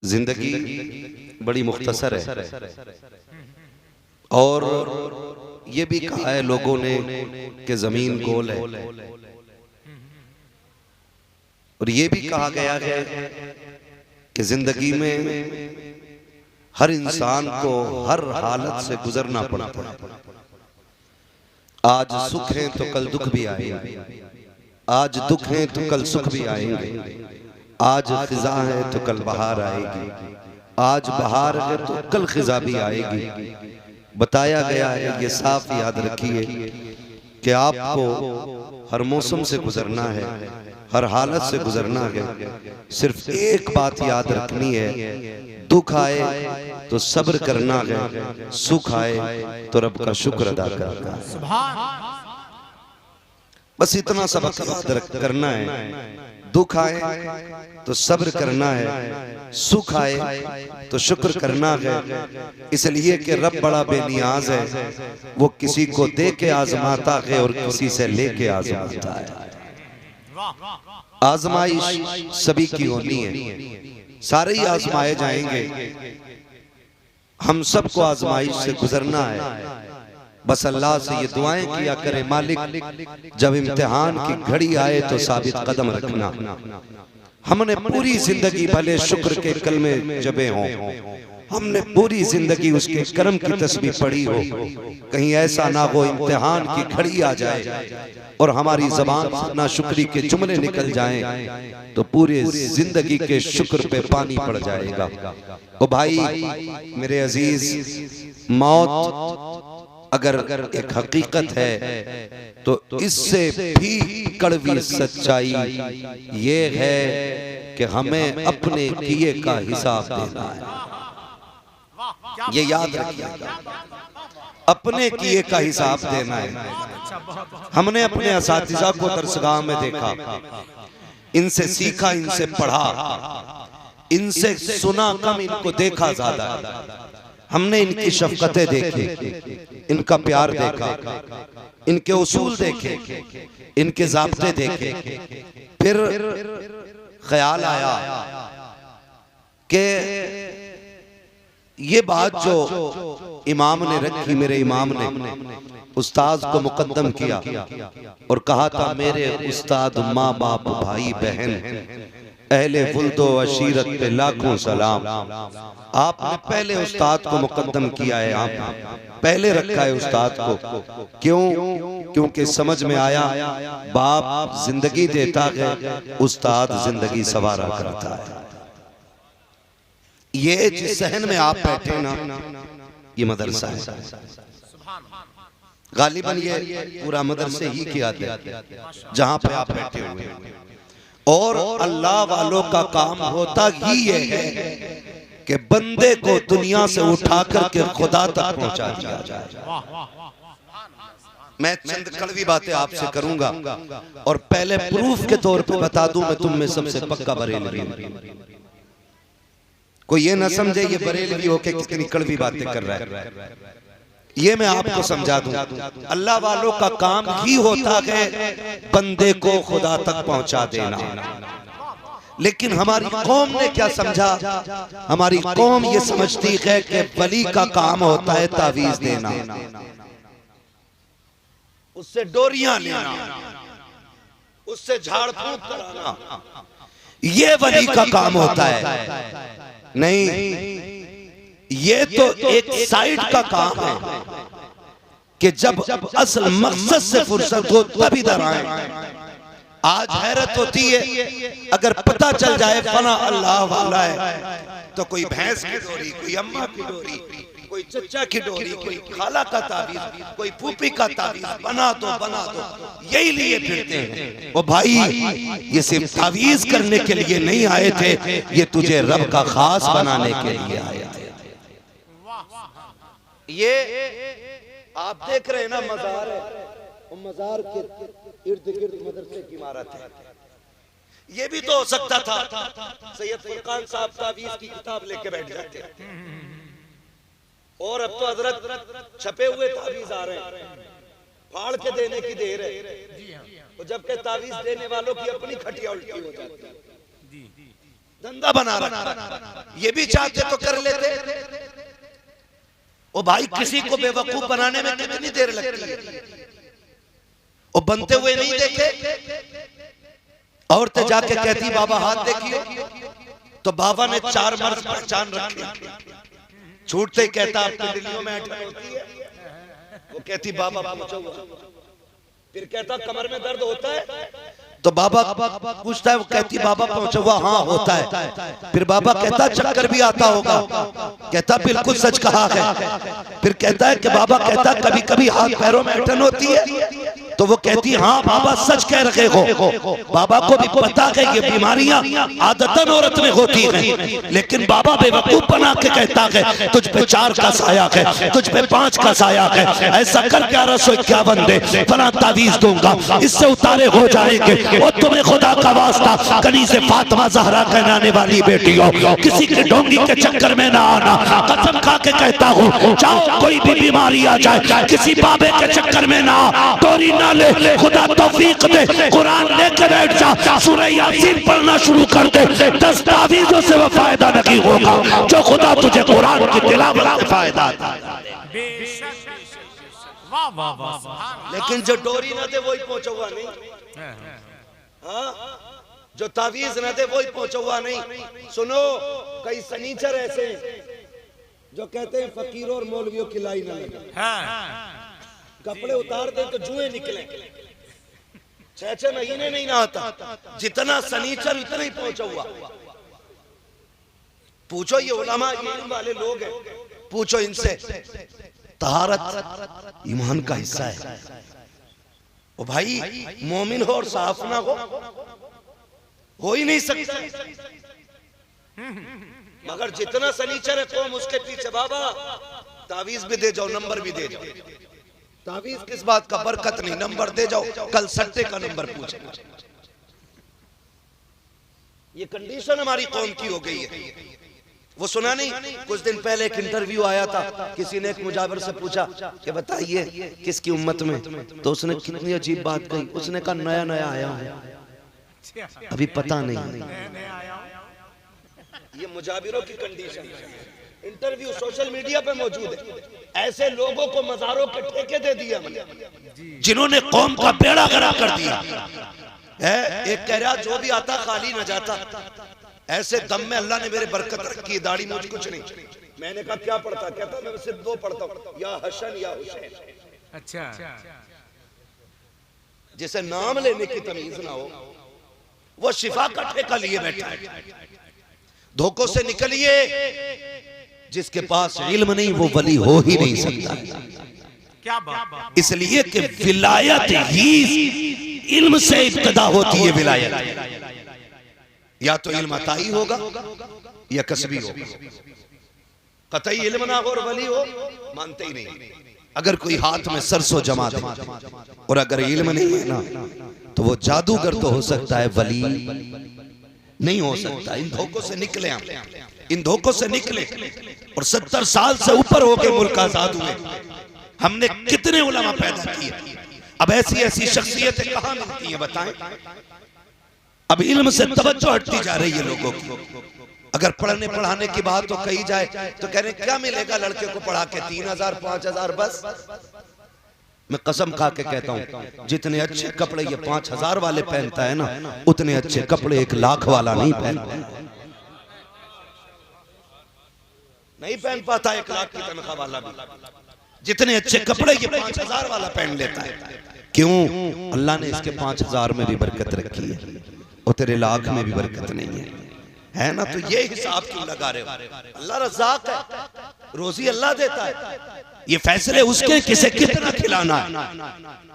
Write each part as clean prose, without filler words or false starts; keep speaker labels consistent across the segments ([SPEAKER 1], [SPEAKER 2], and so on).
[SPEAKER 1] जिंदगी बड़ी मुख्तसर है और ये भी कहा है लोगों ने कि जमीन गोल है और ये भी कहा गया है कि जिंदगी में हर इंसान को हर हालत से गुजरना पड़ता है। आज सुख है तो कल दुख भी आएंगे, आज दुख है तो कल सुख भी आएंगे, आज खिजा है तो कल बहार आएगी, आज बहार है तो कल खिजा भी आएगी। बताया गया है, ये साफ याद रखिए कि आपको हर मौसम से गुजरना है, हर हालत से गुजरना है। सिर्फ एक बात याद रखनी है, दुख आए तो सब्र करना है, सुख आए तो रब का शुक्र अदा करना है। बस इतना सबक याद करना है। दुख आए तो सब्र करना है, सुख आए तो शुक्र करना है। इसलिए कि रब बड़ा बेनियाज है, वो किसी को दे के आजमाता है और किसी से लेके आजमाता है। आजमाइश सभी की होनी है, सारे ही आजमाए जाएंगे, हम सबको आजमाइश से गुजरना है। बस अल्लाह से ये दुआएं किया करे, मालिक जब इम्तिहान की घड़ी आए तो साबित कदम रखना। हमने पूरी जिंदगी भले शुक्र के कलमे जबे हों, हमने पूरी जिंदगी उसके कर्म की तस्बीह पढ़ी हो, कहीं ऐसा ना हो इम्तिहान की घड़ी आ जाए और हमारी जबान से ना शुक्री के जुमले निकल जाएं तो पूरे जिंदगी के शुक्र पे पानी पड़ जाएगा। ओ भाई मेरे अजीज, मौत अगर एक हकीकत है तो इससे भी कड़वी सच्चाई ये है कि हमें अपने किए का हिसाब देना है। ये याद रखिएगा, अपने किए का हिसाब देना है। हमने अपने असातिज़ा को दरसगाह में देखा, इनसे सीखा, इनसे पढ़ा, इनसे सुना कम, इनको देखा ज्यादा। हमने इनकी शफकतें देखी, इनका प्यार देखा, इनके उसूल देखे, इनके ज़ाब्ते देखे। फिर ख्याल आया कि ये बात जो इमाम ने रखी, मेरे इमाम ने उस्ताद को मुकद्दम किया और कहा था मेरे उस्ताद, माँ बाप, भाई बहन, अहले फुल्दो अशीरत पे लाखों सलाम। आपने पहले उस्ताद को मुकद्दम किया है, आप पहले रखा है उस्ताद को। क्यों? क्योंकि समझ में आया बाप जिंदगी देता है, उस्ताद जिंदगी सवारा करता है। ये जिस सहन में आप बैठे ना, ये मदरसा है। गालिबन ये पूरा मदरसे ही की आदत है जहां पे आप बैठे हुए हैं। और अल्लाह वालों का काम होता ही ये है कि बंदे को दुनिया से उठा करके खुदा तक पहुंचा दिया जाए। मैं चंद कड़वी बातें आपसे करूंगा और पहले प्रूफ के तौर पे बता दूं, मैं तुम में सबसे पक्का बरेलवी हूं। कोई ये ना समझे ये बरेलवी होके कितनी कड़वी बातें कर रहा है। ये मैं आपको समझा दूं, अल्लाह वालों का काम ही होता है बंदे को खुदा तक पहुंचा देना। लेकिन हमारी कौम ने क्या समझा? हमारी कौम ये समझती है कि वली का काम होता है तावीज देना, उससे डोरियां लेना, उससे झाड़ फूंक कराना, ये वली का काम होता है। नहीं, ये तो एक साइड का काम है कि जब असल मकसद से फुर्सत हो तब इधर आए। आज हैरत होती है, अगर पता चल जाए फला अल्लाह वाला है तो कोई भैंस की डोरी, कोई अम्मा की डोरी, कोई चचा की डोरी, कोई खाला का ताबीज, कोई फूफी का ताबीज, बना दो बना दो, यही लिए फिरते हैं। ओ भाई, ये सिर्फ तावीज करने के लिए नहीं आए थे, ये तुझे रब का खास बनाने के लिए आए थे। ये आप देख रहे हैं ना, मजार है, मजार के इर्द गिर्द मदरसे की इमारत है। ये भी तो हो सकता था सैयद फुरकान साहब तावीज की किताब लेके बैठ जाते और अब तो हजरत छपे हुए तावीज आ रहे हैं, फाड़ के देने की देर है। तो जबकि तावीज देने वालों की अपनी खटिया उल्टी हो जाती है। धंधा बना रखा, ये भी चाहते तो कर लेते। ओ भाई, किसी को बेवकूफ बनाने में कितनी देर लगती है, और बनते हुए नहीं देखे। औरतें जाके कहती बाबा हाथ देखियो, तो बाबा ने 4 मर्द पहचान रखे। छूटते ही कहता आपकी दिल्लियों में अटक होती है, वो कहती बाबा पूछो। फिर कहता कमर में दर्द होता है, तो बाबा पूछता है, वो कहती बाबा पहुंचा हुआ, हाँ होता है। फिर बाबा कहता चक्कर भी आता होगा, कहता बिल्कुल सच कहा है। फिर कहता है कि बाबा कहता कभी कभी हाथ पैरों में अटन होती है, तो वो कहती हाँ बाबा सच कह रहे हो। बाबा को भी पता है ये बीमारियां आदतन औरत में होती हैं, लेकिन बाबा बेवकूफ बना के कहता है तुझ पे 4 का साया है, तुझ पे 5 का साया है, ऐसा कर 1151 दे, फला तावीज दूंगा, इससे उतारे हो जाएंगे। और तुम्हें खुदा का वास्ता कनीज़े फातिमा ज़हरा कहलाने वाली बेटी हो, किसी के ढोंगी के चक्कर में ना आना। कसम खा के कहता हूँ, चाहो कोई भी बीमारी आ जाए, किसी बाबे के चक्कर में ना, तोरी ना ले, खुदा तौफीक दे, कुरान लेके बैठ जा, सूरह यासीन पढ़ना शुरू कर दे, 10 तावीज़ों से वो फायदा नहीं होगा जो खुदा तुझे कुरान की तिलावत से फायदा है। लेकिन जो डोरी ना दे वही पहुंचा हुआ नहीं, हाँ, जो तावीज न दे वही पहुंचा हुआ नहीं। सुनो, कई सनीचर ऐसे जो कहते हैं फकीरों और मौलवियों की लाई न लगे, कपड़े उतार दे तो जुए निकले, 6 महीने नहीं नहाता। जितना सनीचर उतना ही पहुंचा हुआ। पूछो ये उलमा ईमान वाले लोग हैं, पूछो इनसे, तहारत ईमान का हिस्सा है। ओ भाई, मोमिन हो और साफ ना हो ही नहीं सकता। मगर जितना सनीचर है कौम, उसके पीछे बाबा तावीज भी दे जाओ, नंबर भी दे जाओ। तावीज किस बात का, बरकत नहीं, नंबर दे जाओ, कल सट्टे का नंबर पूछे। ये कंडीशन हमारी कौम की हो गई है। वो सुना नहीं, कुछ दिन पहले एक इंटरव्यू आया था, किसी ने एक मुजावर से पूछा कि बताइए किसकी उम्मत में, तो उसने कितनी अजीब बात कही, उसने कहा नया नया आया हूं, अभी पता नहीं। ये मुजाविरों की कंडीशन है। इंटरव्यू सोशल मीडिया पे मौजूद है। ऐसे लोगों को मज़ारों के ठेके दे दिया जिन्होंने कौम का बेड़ा गर्क कर दिया है। एक कह रहा जो भी आता खाली न जाता, ऐसे दम में अल्लाह ने मेरे बरकत रखी, दाढ़ी मुझ कुछ नहीं। मैंने कहा क्या पढ़ता, कहता मैं सिर्फ 2 पढ़ता हूँ, या हसन या हुसैन। अच्छा, जिसे नाम लेने की तमीज ना हो वो शिफा का ठेका लिए बैठा है। धोखों से निकलिए, जिसके पास इल्म नहीं वो वली हो ही नहीं सकता। क्या बात, इसलिए कि विलायत ही इल्म से इब्तिदा होती है। विलायत या तो इल्म अताई होगा या कसबी होगा। कतई इल्म ना हो और वली हो, मानते ही नहीं। अगर कोई हाथ में सरसों जमा दे और अगर इल्म नहीं है ना, तो वो जादूगर तो हो सकता है, वली नहीं हो सकता। इन धोखों से निकले हम, इन धोखों से निकले। और 70 साल से ऊपर हो गए मुल्क आजाद हुए, हमने कितने उलमा पैदा किए। अब ऐसी ऐसी शख्सियतें कहाँ मिलती हैं बताएं। अब इल्म से तवज्जो हटती जा रही है लोगों की। अगर पढ़ने पढ़ाने की बात तो कही जाए तो कह रहे क्या मिलेगा लड़के को पढ़ा के, 3000 5000 बस। मैं कसम खा के कहता हूँ, जितने अच्छे कपड़े ये 5000 वाले पहनता है ना, उतने अच्छे कपड़े 1 लाख वाला नहीं पहन पाता। 1 लाख की तनख्वाह वाला भी जितने अच्छे कपड़े ये 5000 वाला पहन लेता है। क्यों? अल्लाह ने इसके 5000 में भी बरकत रखी है और तेरे लाख में भी बरकत नहीं है ना। तो ये हिसाब क्यों लगा रहे हो? अल्लाह रज़ाक है, रोजी अल्लाह देता है, ये फैसले उसके किसे कितना खिलाना है।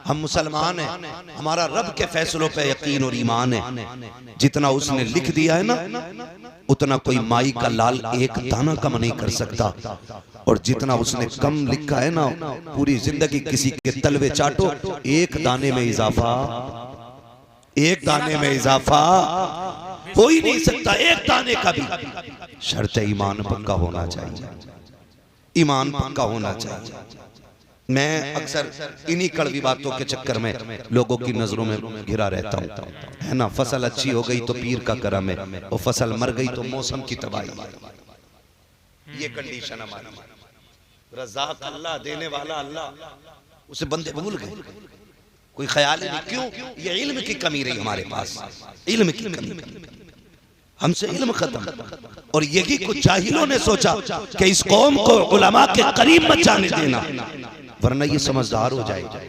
[SPEAKER 1] हम मुसलमान हैं, हमारा रब के फैसलों पे यकीन और ईमान है। जितना उसने लिख दिया है ना, उतना कोई माई का लाल एक दाना कम नहीं कर सकता। और जितना उसने कम लिखा है ना, पूरी जिंदगी किसी के तलवे चाटो, एक दाने में इजाफा, एक दाने में इजाफा हो ही नहीं सकता। एक दाने का भी शर्त ईमान पक्का होना चाहिए, ईमान पक्का होना चाहिए। मैं अक्सर इन्हीं कड़वी बातों के चक्कर में लोगों की नजरों में घिरा रहता हूँ, है ना। फसल अच्छी हो गई तो पीर का करम है, और फसल मर गई तो मौसम की तबाही है। ये कंडीशन हमारी। रज़ाक अल्लाह, देने वाला अल्लाह, उसे बंदे भूल गए, कोई ख्याल ही नहीं। क्यों? ये इल्म की कमी रही हमारे पास, इल्म की कमी, हमसे इल्म खत्म। और यही कुछ जाहिलों ने सोचा कि इस कौम को उलमा के करीब मत जाने देना, वरना ये समझदार हो जाएगी,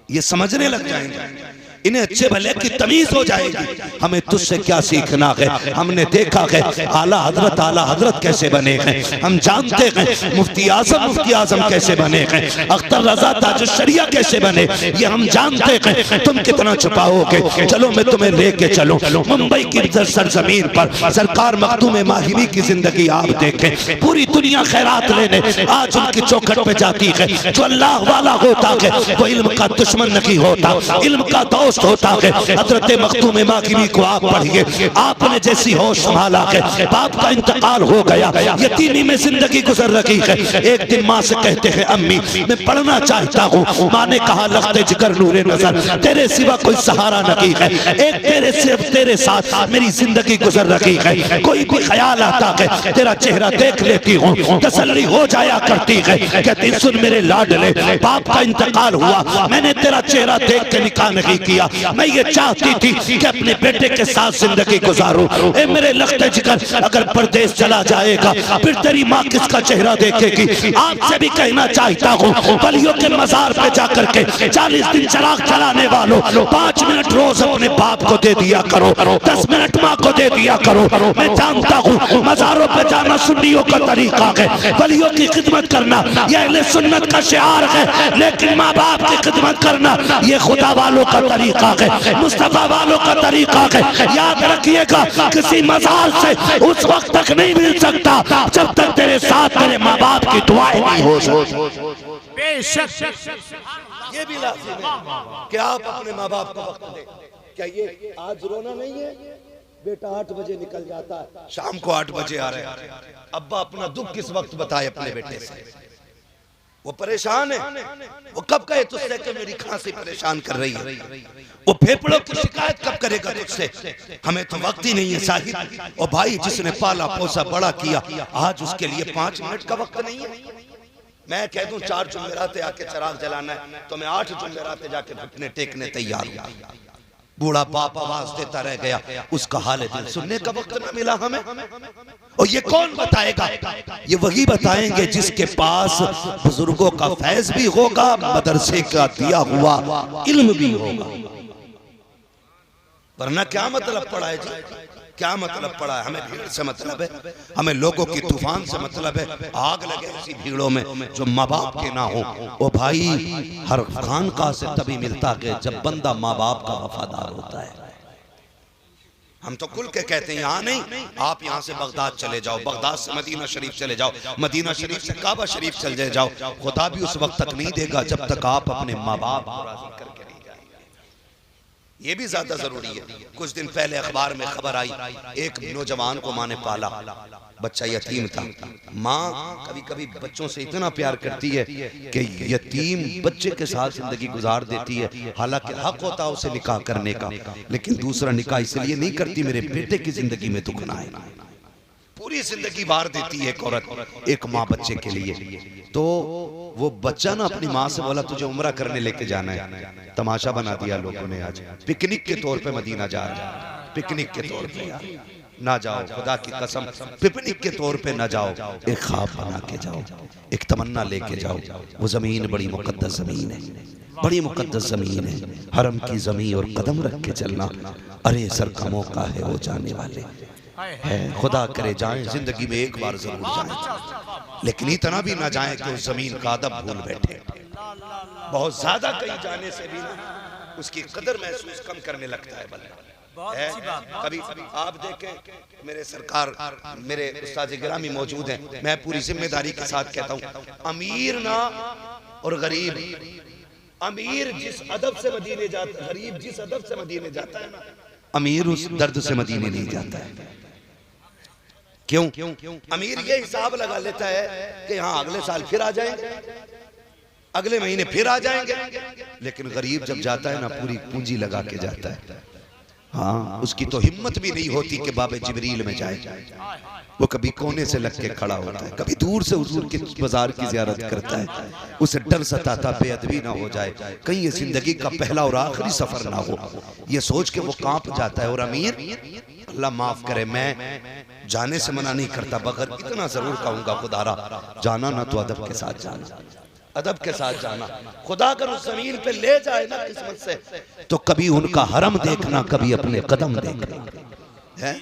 [SPEAKER 1] ये समझने लग जाएंगे, इन्हें अच्छे भले की तमीज हो जाएगी। हमें तुझसे क्या सीखना है? हमने देखा है आला हजरत कैसे बने हैं, हम जानते हैं मुफ्ती आजम कैसे बने हैं, अख्तर रजा ताज शरिया कैसे बने, ये हम जानते हैं। तुम कितना छुपाओगे? चलो मैं तुम्हें लेके चलो मुंबई की सरजमीन पर। सरकार मखदूम माहिरी की जिंदगी आप देखें, पूरी दुनिया खैरात लेने आज उनकी चौखट पे जाती है। जो अल्लाह वाला होता है वो इल्म का दुश्मन नहीं होता, इल्म का दोस्त होता है। हजरत मखदूम माकिमी को आप पढ़िए, आपने जैसी होश संभाला है, बाप का इंतकाल हो गया, यतीमी में जिंदगी गुजर रही है। एक दिन माँ से कहते हैं अम्मी मैं पढ़ना चाहता हूँ। माँ ने कहा लख्ते जिगर नूरे नजर, तेरे सिवा कोई सहारा नहीं है, एक तेरे साथ मेरी जिंदगी गुजर रही है। कोई भी ख्याल आता है तेरा चेहरा देख लेती हूँ, तसल्ली हो जाया करती है। कहती सुन मेरे लाडले, बाप का इंतकाल हुआ, मैंने तेरा चेहरा देख के निकाह नहीं किया, मैं ये चाहती थी कि अपने बेटे के साथ जिंदगी गुजारूं। ए मेरे लख्ते जिगर, अगर परदेश चला जाएगा फिर तेरी माँ किसका चेहरा देखेगी? आपसे भी कहना चाहता हूँ, वलियों के मजार पे जाकर के 40 दिन चिराग जलाने वालों 5 मिनट रोज अपने बाप को दे दिया करो, 10 मिनट माँ को दे दिया करो। मैं जानता हूँ मजारों पे जाना सुन्नियों का तरीका है, वलियों की खिदमत करना यह अहले सुन्नत का शिआर है, लेकिन माँ बाप की खिदमत करना ये खुदा वालों का तरीका है, मुस्तफा वालों का तरीका है। याद रखिएगा किसी मजार से उस वक्त तक नहीं मिल सकता जब तक तेरे साथ तेरे माँ बाप की दुआएं नहीं हो। बेशक ये भी लाजिम है कि आप अपने माँ बाप को वक्त दें। क्या ये आज रोना नहीं है? बेटा 8 बजे निकल जाता है, शाम को 8 बजे आ रहे हैं, अब्बा अपना दुख किस वक्त बताए अपने बेटे से? वो परेशान है, वो कब कहे तुझसे कि मेरी खांसी परेशान कर रही है? वो फेफड़ों की शिकायत कब करेगा तुझसे? हमें तो वक्त ही नहीं है साहिब। और भाई जिसने पाला पोसा बड़ा किया, आज उसके लिए 5 मिनट का वक्त नहीं है। मैं कह दूं 4 जुमेराते आके चिराग जलाना है तो मैं 8 जुमेराते जाके घुटने टेकने तैयार हूं। बूढ़ा बाप आवाज देता रह गया, उसका हाल दिल सुनने का वक्त न मिला हमें। और ये कौन बताएगा? ये वही बताएंगे जिसके पास बुजुर्गों का फैज भी होगा, मदरसे का दिया हुआ इल्म भी होगा। वरना क्या मतलब पड़ा है जी? क्या मतलब पड़ा है? हमें भीड़ से मतलब है, हमें लोगों की तूफान से मतलब है। आग लगे ऐसी भीड़ों में जो माँ बाप के ना हो। ओ भाई, हर खानका से तभी मिलता है जब बंदा माँ बाप का वफादार होता है। हम तो खुल के कहते हैं यहाँ नहीं, आप यहाँ से बगदाद चले जाओ, बगदाद से मदीना शरीफ चले जाओ, मदीना शरीफ से काबा शरीफ चले जाओ, खुदा भी उस वक्त तक नहीं देगा जब तक आप अपने माँ बाप को राजी करके नहीं जाएंगे। ये भी ज्यादा जरूरी है। कुछ दिन पहले अखबार में खबर आई, एक नौजवान को माँ ने पाला, बच्चा यतीम था। माँ कभी कभी बच्चों से इतना प्यार करती है कि यतीम बच्चे के साथ जिंदगी गुजार देती है। हालांकि हक होता है उसे निकाह करने का, लेकिन दूसरा निकाह इसलिए नहीं करती मेरे बेटे की जिंदगी में दुख ना आए। पूरी जिंदगी बार देती है एक औरत, एक माँ बच्चे के लिए। तो वो बच्चा ना अपनी माँ से बोला तुझे उम्रा करने लेके जाना है। तमाशा बना दिया लोगों ने, आज पिकनिक के तौर पे मदीना जा रहा है, पिकनिक के तौर पे। यार ना जाओ, खुदा की कसम पिकनिक के तौर पे ना जाओ, एक ख्वाब बना के जाओ, एक तमन्ना लेके जाओ। वो जमीन बड़ी मुकद्दस जमीन है, बड़ी मुकद्दस जमीन है, हरम की जमीन और कदम रख के चलना। अरे सर का मौका है वो जाने वाले है, खुदा करे जाएं जिंदगी में एक बार जरूर जाएं, लेकिन इतना भी ना जाएं कि उस जमीन का अदब भूल बैठे। बहुत ज्यादा कहीं जाने से भी ना उसकी कदर महसूस कम करने लगता है है। कभी आप देखें, मेरे सरकार मेरे उस्ताद गिरामी मौजूद हैं, मैं पूरी जिम्मेदारी के साथ कहता हूँ, अमीर ना और गरीब, अमीर जिस अदब से मदीने जाता, गरीब जिस अदब से मदीने जाता है, अमीर उस दर्द से मदीने नहीं जाता है। क्यों? अमीर ये हिसाब लगा लेता है कि हाँ अगले साल फिर आ जाएंगे, अगले महीने फिर आ जाएंगे। लेकिन गरीब जब जाता है ना पूरी पूंजी लगा के जाता है। हाँ, उसकी तो हिम्मत भी नहीं होती कि बाबे जिब्रील में जाए। वो कभी कोने से लग के खड़ा होता है, कभी दूर से हुजूर के बाजार की ज़ियारत करता है। उसे डर सताता बेअदबी ना हो जाए, कहीं ये जिंदगी का पहला और आखिरी सफर ना हो, ये सोच के वो कांप जाता है। और अमीर, अल्लाह माफ करे, मैं जाने से मना नहीं करता, मगर इतना जरूर कहूंगा, खुदारा जाना ना तो अदब के साथ जाना, अदब के साथ जाना। खुदा अगर उस जमीन पे ले जाए ना किस्मत से, तो कभी उनका हरम देखना, कभी अपने कदम देखना है।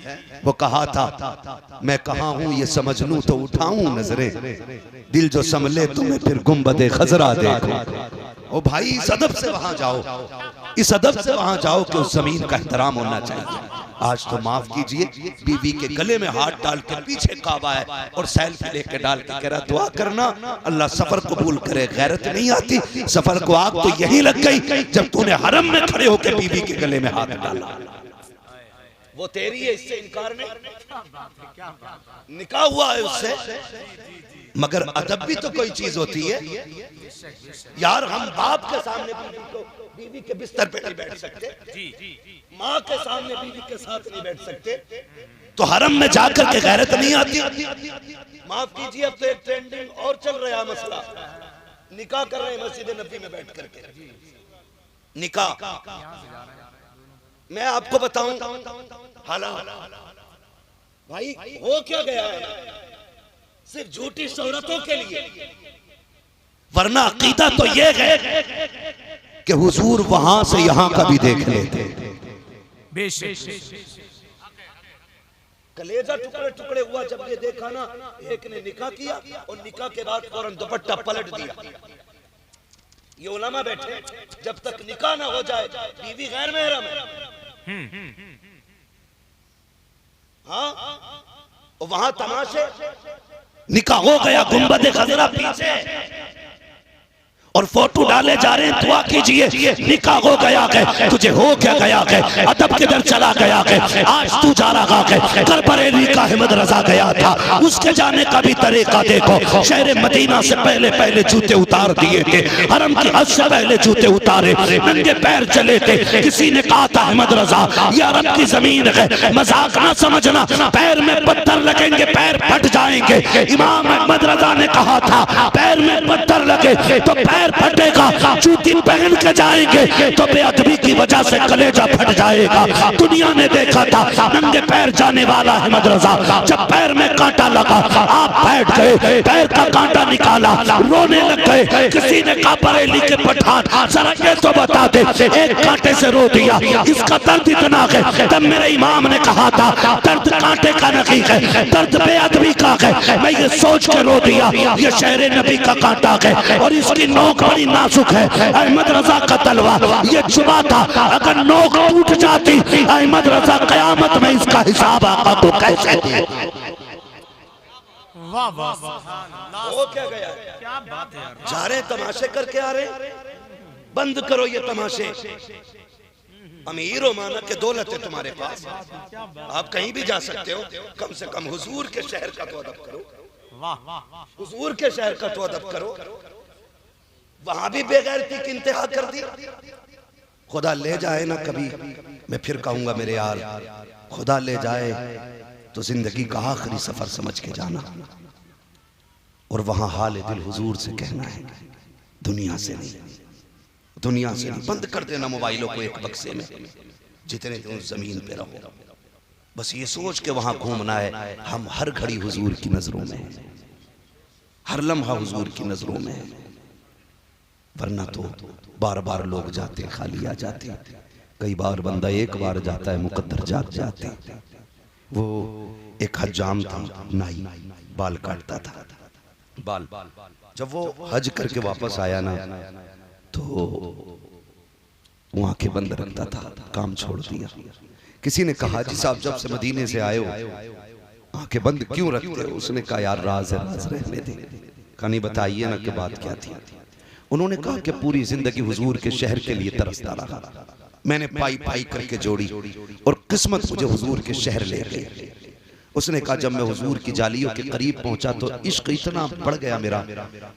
[SPEAKER 1] वो कहा था मैं कहाँ हूँ ये समझ लूं तो उठाऊं नजरे, दिल जो संभले तो मैं फिर गुंबदे खजरा देखूं। ओ भाई, इस अदब से वहां जाओ, इस अदब से वहां जाओ कि उस जमीन का एहतराम होना चाहिए। आज तो माफ कीजिए, बीवी के गले में हाथ डाल के पीछे काबा है और सेल्फी लेके डाल के कह रहा दुआ करना अल्लाह सफर कबूल करे। गैरत नहीं आती? सफर को आग तो यही लग गई जब तूने हरम में खड़े होकर बीवी के गले में हाथ डाला। वो तेरी है, इससे इनकार नहीं, निकाह हुआ है उससे, मगर अदब भी तो कोई चीज होती है यार। हम बाप के सामने बीवी के बिस्तर पे नहीं बैठ सकते, माँ के सामने बीवी के साथ नहीं बैठ सकते, तो हरम में जाकर के गैरत नहीं आती? माफ कीजिए, अब तो एक ट्रेंडिंग और चल रहा है मसला, निकाह कर रहे हैं मस्जिद नबी में बैठ करके। निकाह मैं आपको बताऊं हालात भाई हो क्या गया है, सिर्फ झूठी शोहरतों के लिए, वरना अकीदा तो ये है कि हुजूर वहां से यहां का भी देख लेते। कलेजा टुकड़े टुकड़े हुआ जब ये देखा ना, एक ने निकाह किया और निकाह के बाद फौरन दुपट्टा पलट दिया। ये उलमा बैठे, जब तक निकाह ना हो जाए बीवी गैर महरम है। हाँ, और वहां तमाशे, निकाह हो गया, गुंबद खजरा पीछे और फोटो डाले जा रहे हैं, दुआ कीजिए निकाह हो गया है, तुझे हो क्या गया है, अदब किधर चला गया है, आज तू जा रहा है। करबरेली का अहमद रजा गया था, उसके जाने का भी तरीका देखो। शहर मदीना से पहले पहले जूते उतार दिए थे, हरम की हद से पहले जूते उतारे, नंगे पैर चले थे। किसी ने कहा था अहमद रजा ये अरब की जमीन है, मजाक ना समझना, पैर में पत्थर लगेंगे, पैर फट जाएंगे। इमाम अहमद रजा ने कहा था पैर में पत्थर लगे तो पैर फटेगा, जूती पहन के जाएंगे तो बेअदबी की वजह से कलेजा फट जाएगा। दुनिया ने देखा था नंगे पैर जाने वाला अहमद रजा, जब पैर में कांटा लगा आप बैठ गए, पैर का कांटा निकाला, रोने लग गए। किसी ने कहा बरेली के पठान जरा ये तो बता दे, एक कांटे से रो दिया, इसका दर्द इतना है। तब मेरे इमाम ने कहा था दर्द कांटे का नहीं है, दर्द बेअदबी का है। मैं ये सोच के रो दिया ये शहर नबी का कांटा है और इसकी नोक बड़ी नाजुक है। अहमद रजा का तलवार ये चुबा था, अगर नोक टूट जाती अहमद रजा कयामत में इसका हिसाब आका को कैसे दे।
[SPEAKER 2] वाह वाह वाह,
[SPEAKER 1] हो क्या गया,
[SPEAKER 2] क्या बात है यार।
[SPEAKER 1] जा रहे तमाशे करके आ रहे, बंद करो ये तमाशे। अमीर हो माना के दौलत है तुम्हारे पास, आप कहीं भी जा सकते हो, कम से कम हुजूर के शहर का तो अदब करो। हुजूर के शहर का तो अदब करो। वहां भी बेगैरती की इंतहा कर दी। खुदा ले जाए ना कभी, मैं फिर कहूंगा मेरे यार, खुदा ले जाए तो जिंदगी का आखिरी सफर समझ के जाना और वहां हाल दिल हुजूर से कहना है, दुनिया से नहीं, दुनिया से नहीं। बंद कर देना मोबाइलों को एक बक्से में, जितने दिन जमीन पे रहो, बस ये सोच के वहां घूमना है हम हर घड़ी हुजूर की नजरों में, हर लम्हा हुजूर की नजरों में। वरना तो बार बार लोग जाते खाली आ जाते, कई बार बंदा एक बार जाता है मुकद्दर जाग जाते। वो एक हज्जाम था, नाई, बाल काटता था, बाल जब वो हज करके वापस आया ना तो वो आंखें बंद रखता था, काम छोड़ दिया। किसी ने कहा जी साहब जब से मदीने से आए हो आंखें बंद क्यों रखते हो? उसने कहा यार राज है, राज रहने दे। कहानी बताइए ना कि बात क्या थी। उन्होंने कहा कि पूरी जिंदगी हुजूर के शहर के लिए तरसता रहा, मैंने पाई पाई करके जोड़ी और किस्मत मुझे हुजूर के शहर ले गई। उसने कहा जब मैं हुजूर की जालियों के करीब पहुंचा तो इश्क इतना बढ़ गया मेरा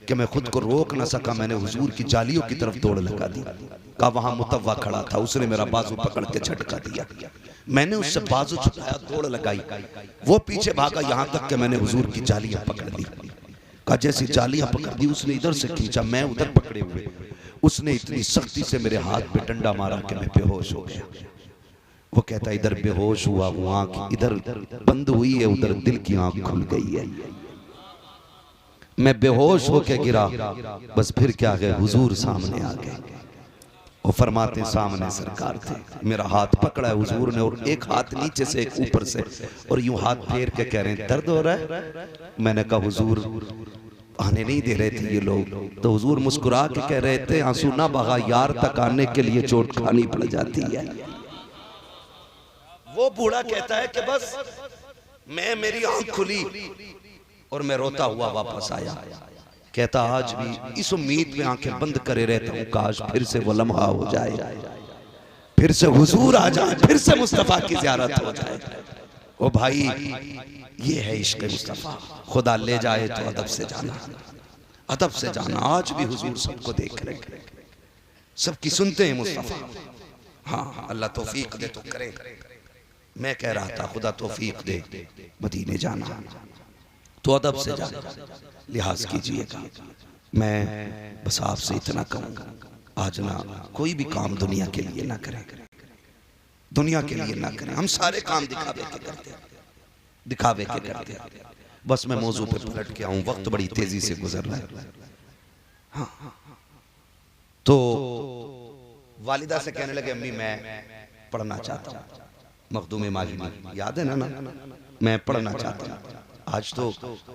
[SPEAKER 1] कि मैं खुद को रोक न सका। मैंने हुजूर की जालियों की तरफ दौड़ लगा दी। कहा वहां मुतव्वा खड़ा था, उसने मेरा बाजू पकड़ के झटका दिया। मैंने उससे बाजू छुड़ाया, दौड़ लगाई, वो पीछे भागा यहाँ तक कि मैंने हुजूर की जालियां पकड़ ली। कहा जैसी जालियां पकड़ दी उसने इधर से खींचा, मैं उधर पकड़े हुए। उसने इतनी सख्ती से मेरे हाथ पे डंडा मारा कि मैं बेहोश हो गया। वो कहता इधर बेहोश हुआ, वो आंख इधर बंद हुई है, उधर दिल की आंख खुल गई है। मैं बेहोश होके गिरा, बस फिर क्या गए, हुजूर सामने आ गए। वो फरमाते सामने सरकार थे, मेरा हाथ पकड़ा है हुजूर ने, और एक हाथ नीचे से एक ऊपर से, और यूं हाथ फेर के कह रहे हैं दर्द हो रहा है। मैंने कहा हुजूर आने नहीं दे रहे थे ये लोग। तो हुजूर मुस्कुरा के कह रहे थे आंसू ना बहा, यार तक आने के लिए चोट खानी पड़ जाती है। वो बूढ़ा कहता है कि बस मेरी आंख खुली और मैं रोता हुआ वापस आया। कहता आज भी इस उम्मीद में आंखें बंद करे रहता हूं, काश फिर से वो लम्हा हो जाए, फिर से हुजूर आ जाए, फिर से मुस्तफा की ज़ियारत हो जाए। ओ भाई ये है इश्क मुस्तफा। खुदा ले जाए तो अदब से जाना, अदब से जाना। आज भी हुजूर सबको देख रहे, सबकी सुनते हैं मुस्तफा। हाँ अल्लाह तौफीक दे तो करे। मैं कह रहा था खुदा तौफीक दे मदीने जाना तो अदब से जाना, लिहाज कीजिएगा। मैं बस आपसे इतना कहूँगा, आज ना कोई भी काम दुनिया के लिए ना करें, दुनिया के लिए ना करें। हम सारे काम दिखावे के करते हैं, दिखावे के करते हैं। बस मैं मौजू पे पलट के आऊँ, वक्त बड़ी तेजी से गुजर रहा है। हाँ तो वालिदा से कहने लगे अम्मी मैं पढ़ना चाहता हूँ, मखदूम माजिदी याद है ना, मैं पढ़ना चाहता हूँ। आज तो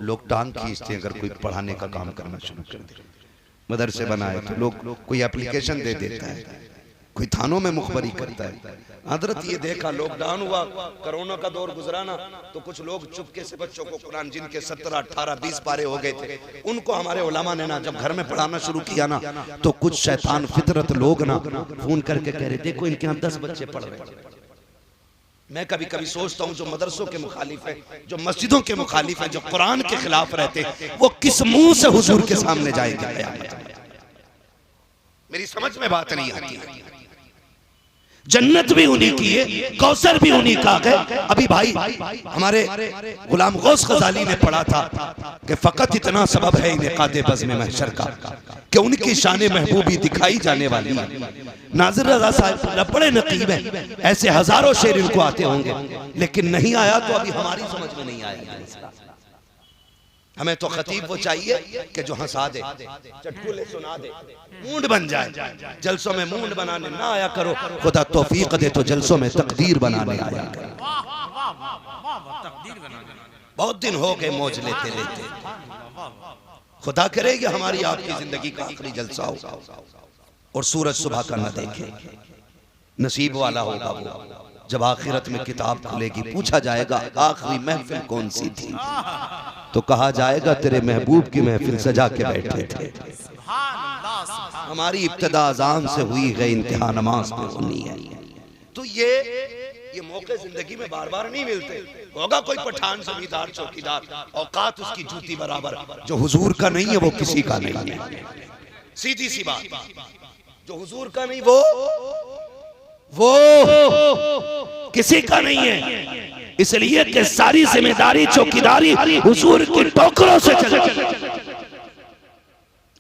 [SPEAKER 1] लोग टांग खींचते हैं अगर कोई पढ़ाने का काम करना शुरू कर दे। मदरसे बनाए तो लोग कोई एप्लीकेशन दे देता है, कोई थानों में मुखबरी करता है। हजरत ये देखा लॉकडाउन हुआ, कोरोना का दौर गुजरा ना, तो कुछ लोग चुपके से बच्चों को कुरान जिनके 17, 18, 20 पारे हो गए थे, उनको हमारे उलमा ने ना जब घर में पढ़ाना शुरू किया ना, तो कुछ शैतान फितरत लोग ना फोन करके कह रहे देखो इनके यहाँ 10 बच्चे पढ़ रहे हैं। मैं कभी कभी सोचता हूँ जो मदरसों के मुखालिफ है, जो मस्जिदों के मुखालिफ है, जो कुरान के खिलाफ रहते, वो किस मुंह से हुजूर के सामने जाएंगे क़यामत में? मेरी समझ में बात नहीं आती है। जन्नत भी उन्हीं की है, कौसर भी उन्हीं का है। अभी भाई हमारे गुलाम गौस गजाली ने पढ़ा था कि फकत इतना सबब है इनेकादे बज़्म महशर का कि उनकी शान महबूबी दिखाई जाने वाली है। नाज़िर रज़ा साहब बड़े नकीब हैं, ऐसे हजारों शेर इनको आते होंगे, लेकिन नहीं आया तो अभी हमारी समझ में नहीं आया। हमें तो खतीब वो चाहिए कि जो हंसा दे, चटकुले सुना दे, मूड बन जाए। जलसों में मूड बनाने ना आया करो, खुदा तौफीक दे तो जलसों में तकदीर बनाने आया करो। बहुत दिन हो गए मौज लेते लेते, खुदा करे कि हमारी आपकी जिंदगी का आखिरी जलसा हो और सूरज सुबह का न देखे। नसीब वाला होगा वो जब आखिरत में किताब खुलेगी, पूछा जाएगा आखिरी महफिल कौन सी थी, तो कहा जाएगा तेरे महबूब की महफिल सजा के बैठे थे। हमारी इब्तिदा अज़ान से हुई है, इंतहा नमाज पे होनी है। तो ये मौके जिंदगी में बार बार नहीं मिलते। होगा कोई पठान जमींदार चौकीदार, औकात उसकी जूती बराबर, जो हुजूर का नहीं है वो किसी का नहीं है। सीधी सी बात, जो हुजूर का नहीं वो किसी का नहीं है। इसलिए कि सारी जिम्मेदारी चौकीदारी हुजूर की टोकरों से चले।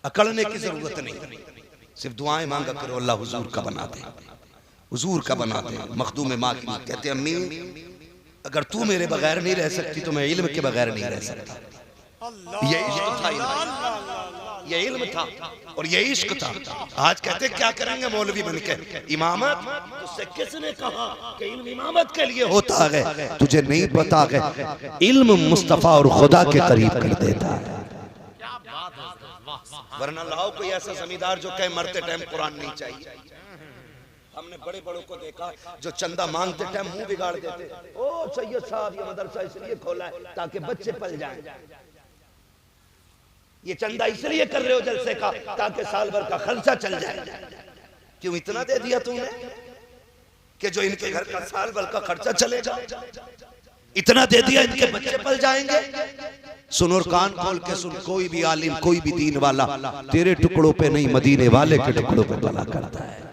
[SPEAKER 1] अकड़ने की जरूरत नहीं, सिर्फ दुआएं मांगा करो अल्लाह हुजूर का बना दे, हुजूर का बना दे। मखदूम माँ की कहते अम्मी अगर तू मेरे बगैर नहीं रह सकती तो मैं इल्म के बगैर नहीं रह सकता। ये इश्क था, ये इल्म था और ये इश्क था। आज कहते क्या करेंगे मौलवी बनके इमामत, उससे किसने कहा कि इल्म इमामत के लिए होता है? तुझे नहीं पता है इल्म मुस्तफा और खुदा के करीब कर देता है। वरना लाओ कोई ऐसा जमींदार जो कहे मरते टाइम कुरान नहीं चाहिए। हमने बड़े बड़ों को देखा जो चंदा मांगते टाइम मुंह बिगाड़ देते। ओ सैयद साहब ये मदरसा इसलिए खोला है ताकि बच्चे पल जाएं, ये चंदा इसलिए कर रहे हो जलसे का ताकि साल भर का खर्चा चल जाए। क्यों इतना दे दिया तुमने कि जो इनके घर का साल भर का खर्चा चलेगा? इतना दे दिया इनके बच्चे पल जाएंगे। सुन और कान खोल के सुन, कोई भी आलिम कोई भी दीन वाला तेरे टुकड़ों पे नहीं मदीने वाले के टुकड़ों पे भला करता है।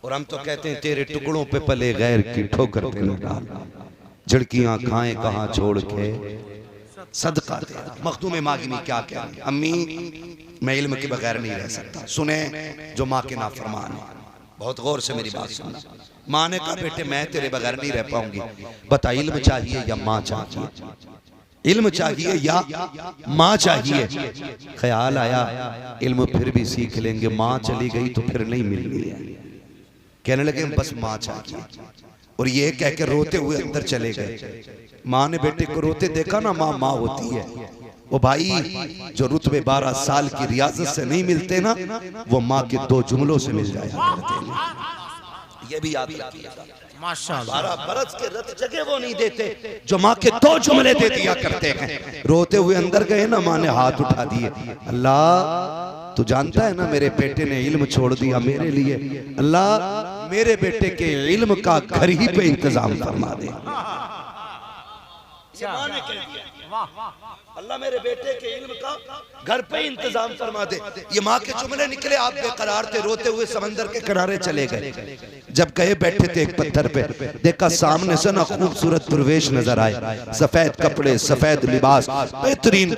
[SPEAKER 1] और हम तो कहते हैं तेरे टुकड़ों पे पले गैर की ठोकर पे न डाल, झड़कियां खाएं कहां छोड़ के सदका दे। मखदूम मागिमी क्या क्या, अम्मी मैं इल्म के बगैर नहीं रह सकता। सुने जो माँ के नाफरमान है, बहुत गौर से मेरी बात सुनना। माँ ने कहा बेटे मैं तेरे बगैर नहीं रह पाऊंगी, बता इल्म चाहिए या माँ चाहिए, इल्म चाहिए या माँ चाहिए। ख्याल आया इल्म फिर भी सीख लेंगे, माँ चली गई तो फिर नहीं मिलनी है। कहने लगे बस माँ चाहिए। और ये कह के रोते हुए अंदर चले गए। माँ ने बेटे को रोते देखा ना, माँ माँ होती है। वो भाई जो रुतबे 12 साल की रियासत से नहीं मिलते ना, वो माँ के 2 जुमलों से मिल जाया करते हैं। ये भी याद रखिएगा, माशाअल्लाह 12 बरस के रत जगह वो नहीं देते जो माँ के 2 जुमले दे दिया करते हैं। रोते हुए अंदर गए ना, माँ ने हाथ उठा दिए, अल्लाह तू जानता है ना मेरे बेटे ने इल्म छोड़ दिया मेरे लिए, अल्लाह मेरे बेटे के इल्म का घर ही पे इंतजाम फरमा दे। अल्लाह मेरे बेटे के इल्म का घर पे इंतजाम फरमा दे। ये माँ के जुमले निकले, आप बेकरार थे, रोते हुए समंदर के किनारे चले गए। जब गए बैठे थे एक पत्थर पे, देखा सामने से ना खूबसूरत दुर्वेश नजर आए, सफेद कपड़े सफेद लिबास, बेहतरीन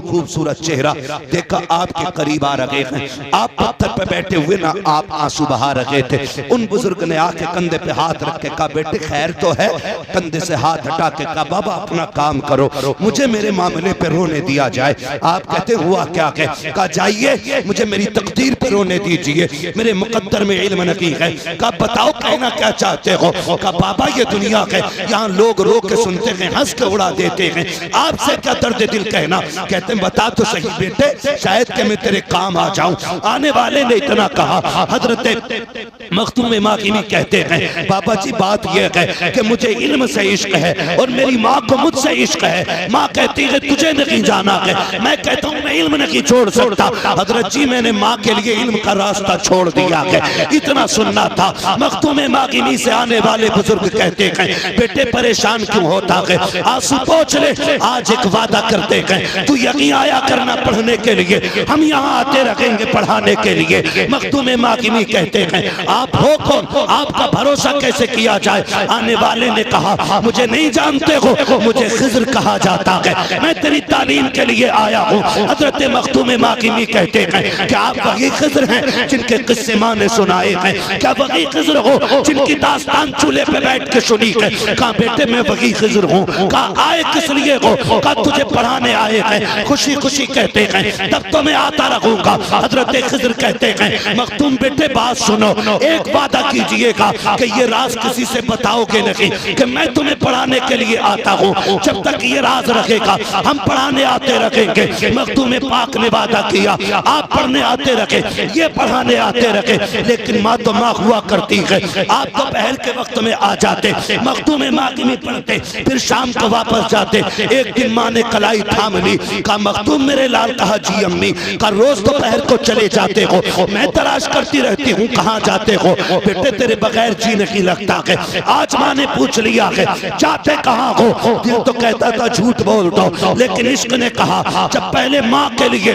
[SPEAKER 1] खूबसूरत चेहरा। देखा आपके करीब आ रहे हैं, आप पत्थर पे बैठे हुए ना आप आंसू बहा रहे थे। उन बुजुर्ग ने आके कंधे पे हाथ रख के कहा बेटे खैर तो है। कंधे से हाथ हटा के कहा बाबा अपना काम करो, मुझे मेरे मामले पे रोने दिया जाए। आप कहते हुआ क्या कहा जाइए मुझे मेरी तकदीर पे रोने दीजिए, मेरे मुकद्दर में इल्म नहीं है। कहा बताओ कहना क्या चाहते हो। कहा बाबा ये दुनिया है, यहाँ लोग रो के सुनते हैं, हंस के उड़ा देते हैं, आपसे क्या दर्द दिल कहना। कहते हैं बता तो सही बेटे, शायद कि मैं तेरे काम आ जाऊं। आने वाले ने इतना कहा, हजरत मखदूम माकिमी कहते हैं बाबा जी बात यह है कि मुझे इल्म से इश्क है और मेरी माँ को मुझसे इश्क है। माँ कहती है तुझे नहीं जाना है, मैं कहता हूँ मैं इल्म नहीं छोड़ सकता। हजरत जी मैंने माँ के लिए इल्म का रास्ता छोड़ दिया है, इतना सुनना था। मखदूम माकिमी से आने वाले बुजुर्ग कहते हैं बेटे परेशान क्यों होता है, आंसू पोंछ ले, आज एक वादा करते हैं तू यहीं आया करना पढ़ने के लिए, हम यहाँ आते रहेंगे पढ़ाने के लिए। मखदूम माकिमी कहते हैं आप हो कौन, आपका भरोसा कैसे किया जाए। आने वाले ने कहा मुझे नहीं जानते हो, मुझे खिज़्र कहा जाता है, मैं तेरी तालीम के लिए आया हूँ। हजरत मखदूम माकिमी कहते हैं कि आप वही खिज़्र हैं जिनके किस्से माँ ने सुनाए हैं, क्या वही खिज़्र हो जिनकी दास्तान चूल्हे पे बैठ के सुनी है। कहा बेटे मैं वही खिज़्र हूँ। कहा आए किस लिए हो, कहा तुझे पढ़ाने आए हैं। खुशी खुशी कहते हैं तब तो मैं आता रहूंगा। हजरत खिज़्र कहते हैं मखदूम बेटे बात सुनो, एक वादा कीजिएगा कि ये राज किसी से बताओगे नहीं कि मैं तुम्हें पढ़ाने के लिए आता हूँ। जब तक ये राज रखेगा हम पढ़ाने आते रखेंगे। मखदूम पाक ने वादा किया आप पढ़ने आते रखे, ये पढ़ाने आते रखे, लेकिन माँ तो माँ हुआ करती है। आप तो पहल के वक्त में आ जाते, मखदूम माकिमी पढ़ते, फिर शाम को वापस जाते। एक दिन माँ ने कलाई थाम ली, कहा मखदूम मेरे लाल। कहा जी अम्मी। कहा रोज तो पहर को चले जाते हो, मैं तलाश करती रहती हूँ कहाँ जाते हो। बेटे तेरे बगैर जी नहीं लगता है। आज माँ ने पूछ लिया है जाते कहाँ हो, दिल तो कहता था झूठ बोल दो, लेकिन इश्क ने कहा जब पहले माँ के लिए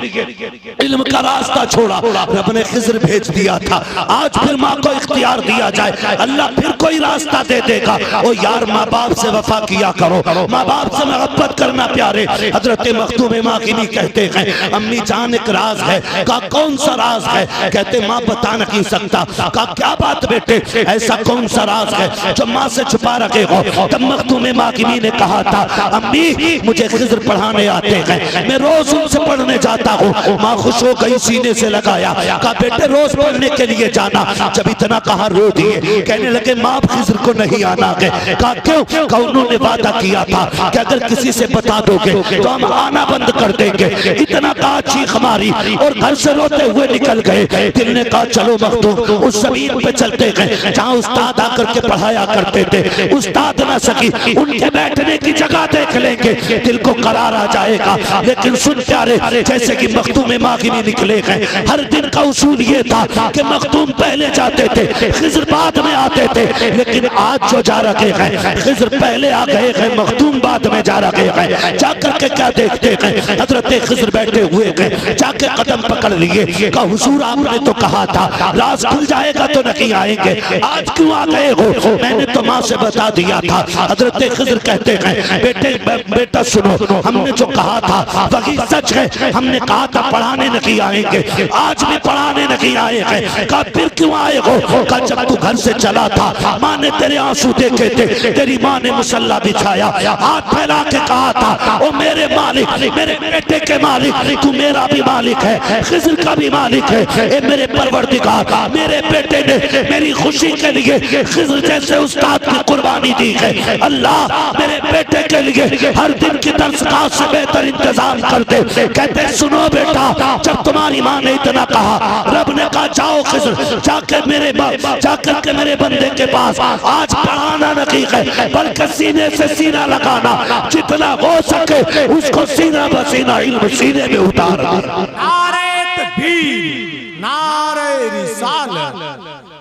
[SPEAKER 1] इल्म का रास्ता छोड़ा रब ने खिज़्र भेज दिया था, आज फिर माँ को इख्तियार दिया जाए, अल्लाह फिर कोई रास्ता दे देगा। ओ यार माँ बाप से वफा किया करो, माँ बाप से मोहब्बत करना प्यारे। हजरत मखदूम माकिमी कहते हैं अम्मी जान एक राज है। कहा कौन सा राज है। कहते माँ बता नहीं सकता। कहा क्या बात बेटे, ऐसा कौन सा राज है जो माँ से छुपा रखे हो। तब मखदूम माकिमी ने कहा था अम्मी मुझे खिज़्र पढ़ाने आते हैं, मैं रोज उनसे पढ़ने जाता हूँ। माँ खुश हो गई, सीने से लगाया, कहा बेटे रोज पढ़ने के लिए जाना। जब इतना कहा रो दिए, कहने लगे माँ खिज़्र को नहीं आना है। कहा क्यों। कहा उन्होंने वादा किया था कि अगर किसी से बता दोगे तो हम आना बंद कर देंगे। इतना कहा चीख मारी और घर से रोते हुए निकल गए। दिल ने कहा चलो मखदूम उस ज़मीन पे चलते गए जहाँ उस्ताद आकर के पढ़ाया करते थे। उस्ताद ना सकी, उनके बैठने की जगह देख लेंगे। दिल को करार
[SPEAKER 3] करार आ जाएगा। लेकिन सुन प्यारे, जैसे कि मखदूम मागिनी निकले गए, हर दिन का उसूल ये था कि मखदूम पहले जाते थे, खिज़र बाद में आते थे। लेकिन आज जो जा रखे गए, खिज़र पहले आ गए हैं, मखदूम बाद में जा रखे गए। जाकर के क्या देखते गए, हजरत खिज़र बैठे हुए गए, जाके कदम पकड़ लिए। कहा हुजूर आपने तो कहा था राज खुल जाएगा तो नहीं आएंगे, आज क्यों आ गए हो? मैंने तो माँ से बता दिया था। हजरत खिज़र कहते हैं बेटे बेटा सुनो, हमने जो कहा था वही सच है। हमने कहा था पढ़ाने नहीं आएंगे, आज भी पढ़ाने नहीं आए हैं। कहा फिर क्यों आए हो? कहा जब तू घर से चला था माँ ने तेरे आंसू देखे थे, तेरी माँ ने मुसल्ला बिछाया, हाथ फैला के कहा था ओ मेरे मालिक, मेरे बेटे के मालिक, तू मेरा भी मालिक है, खिज़र का भी मालिक है। ए मेरे परवरदिगार, मेरे बेटे ने मेरी खुशी के लिए खिज़र जैसे उस्ताद की कुर्बानी दी है। अल्लाह मेरे बेटे के लिए हर दिन की दरसगाह से बेहतर इंतजाम कर दे। कहते सुनो बेटा, जब तुम्हारी माँ ने इतना कहा, रब ने कहा जाओ खिज़र, जाकर के मेरे बंदे के पास आज पढ़ाना नहीं है, बल्कि सीने से सीना लगाना, जितना हो सके उसको सीना बसीना इल्म सीने में उतार दे।
[SPEAKER 2] नारे तकबीर, नारे रिसालत,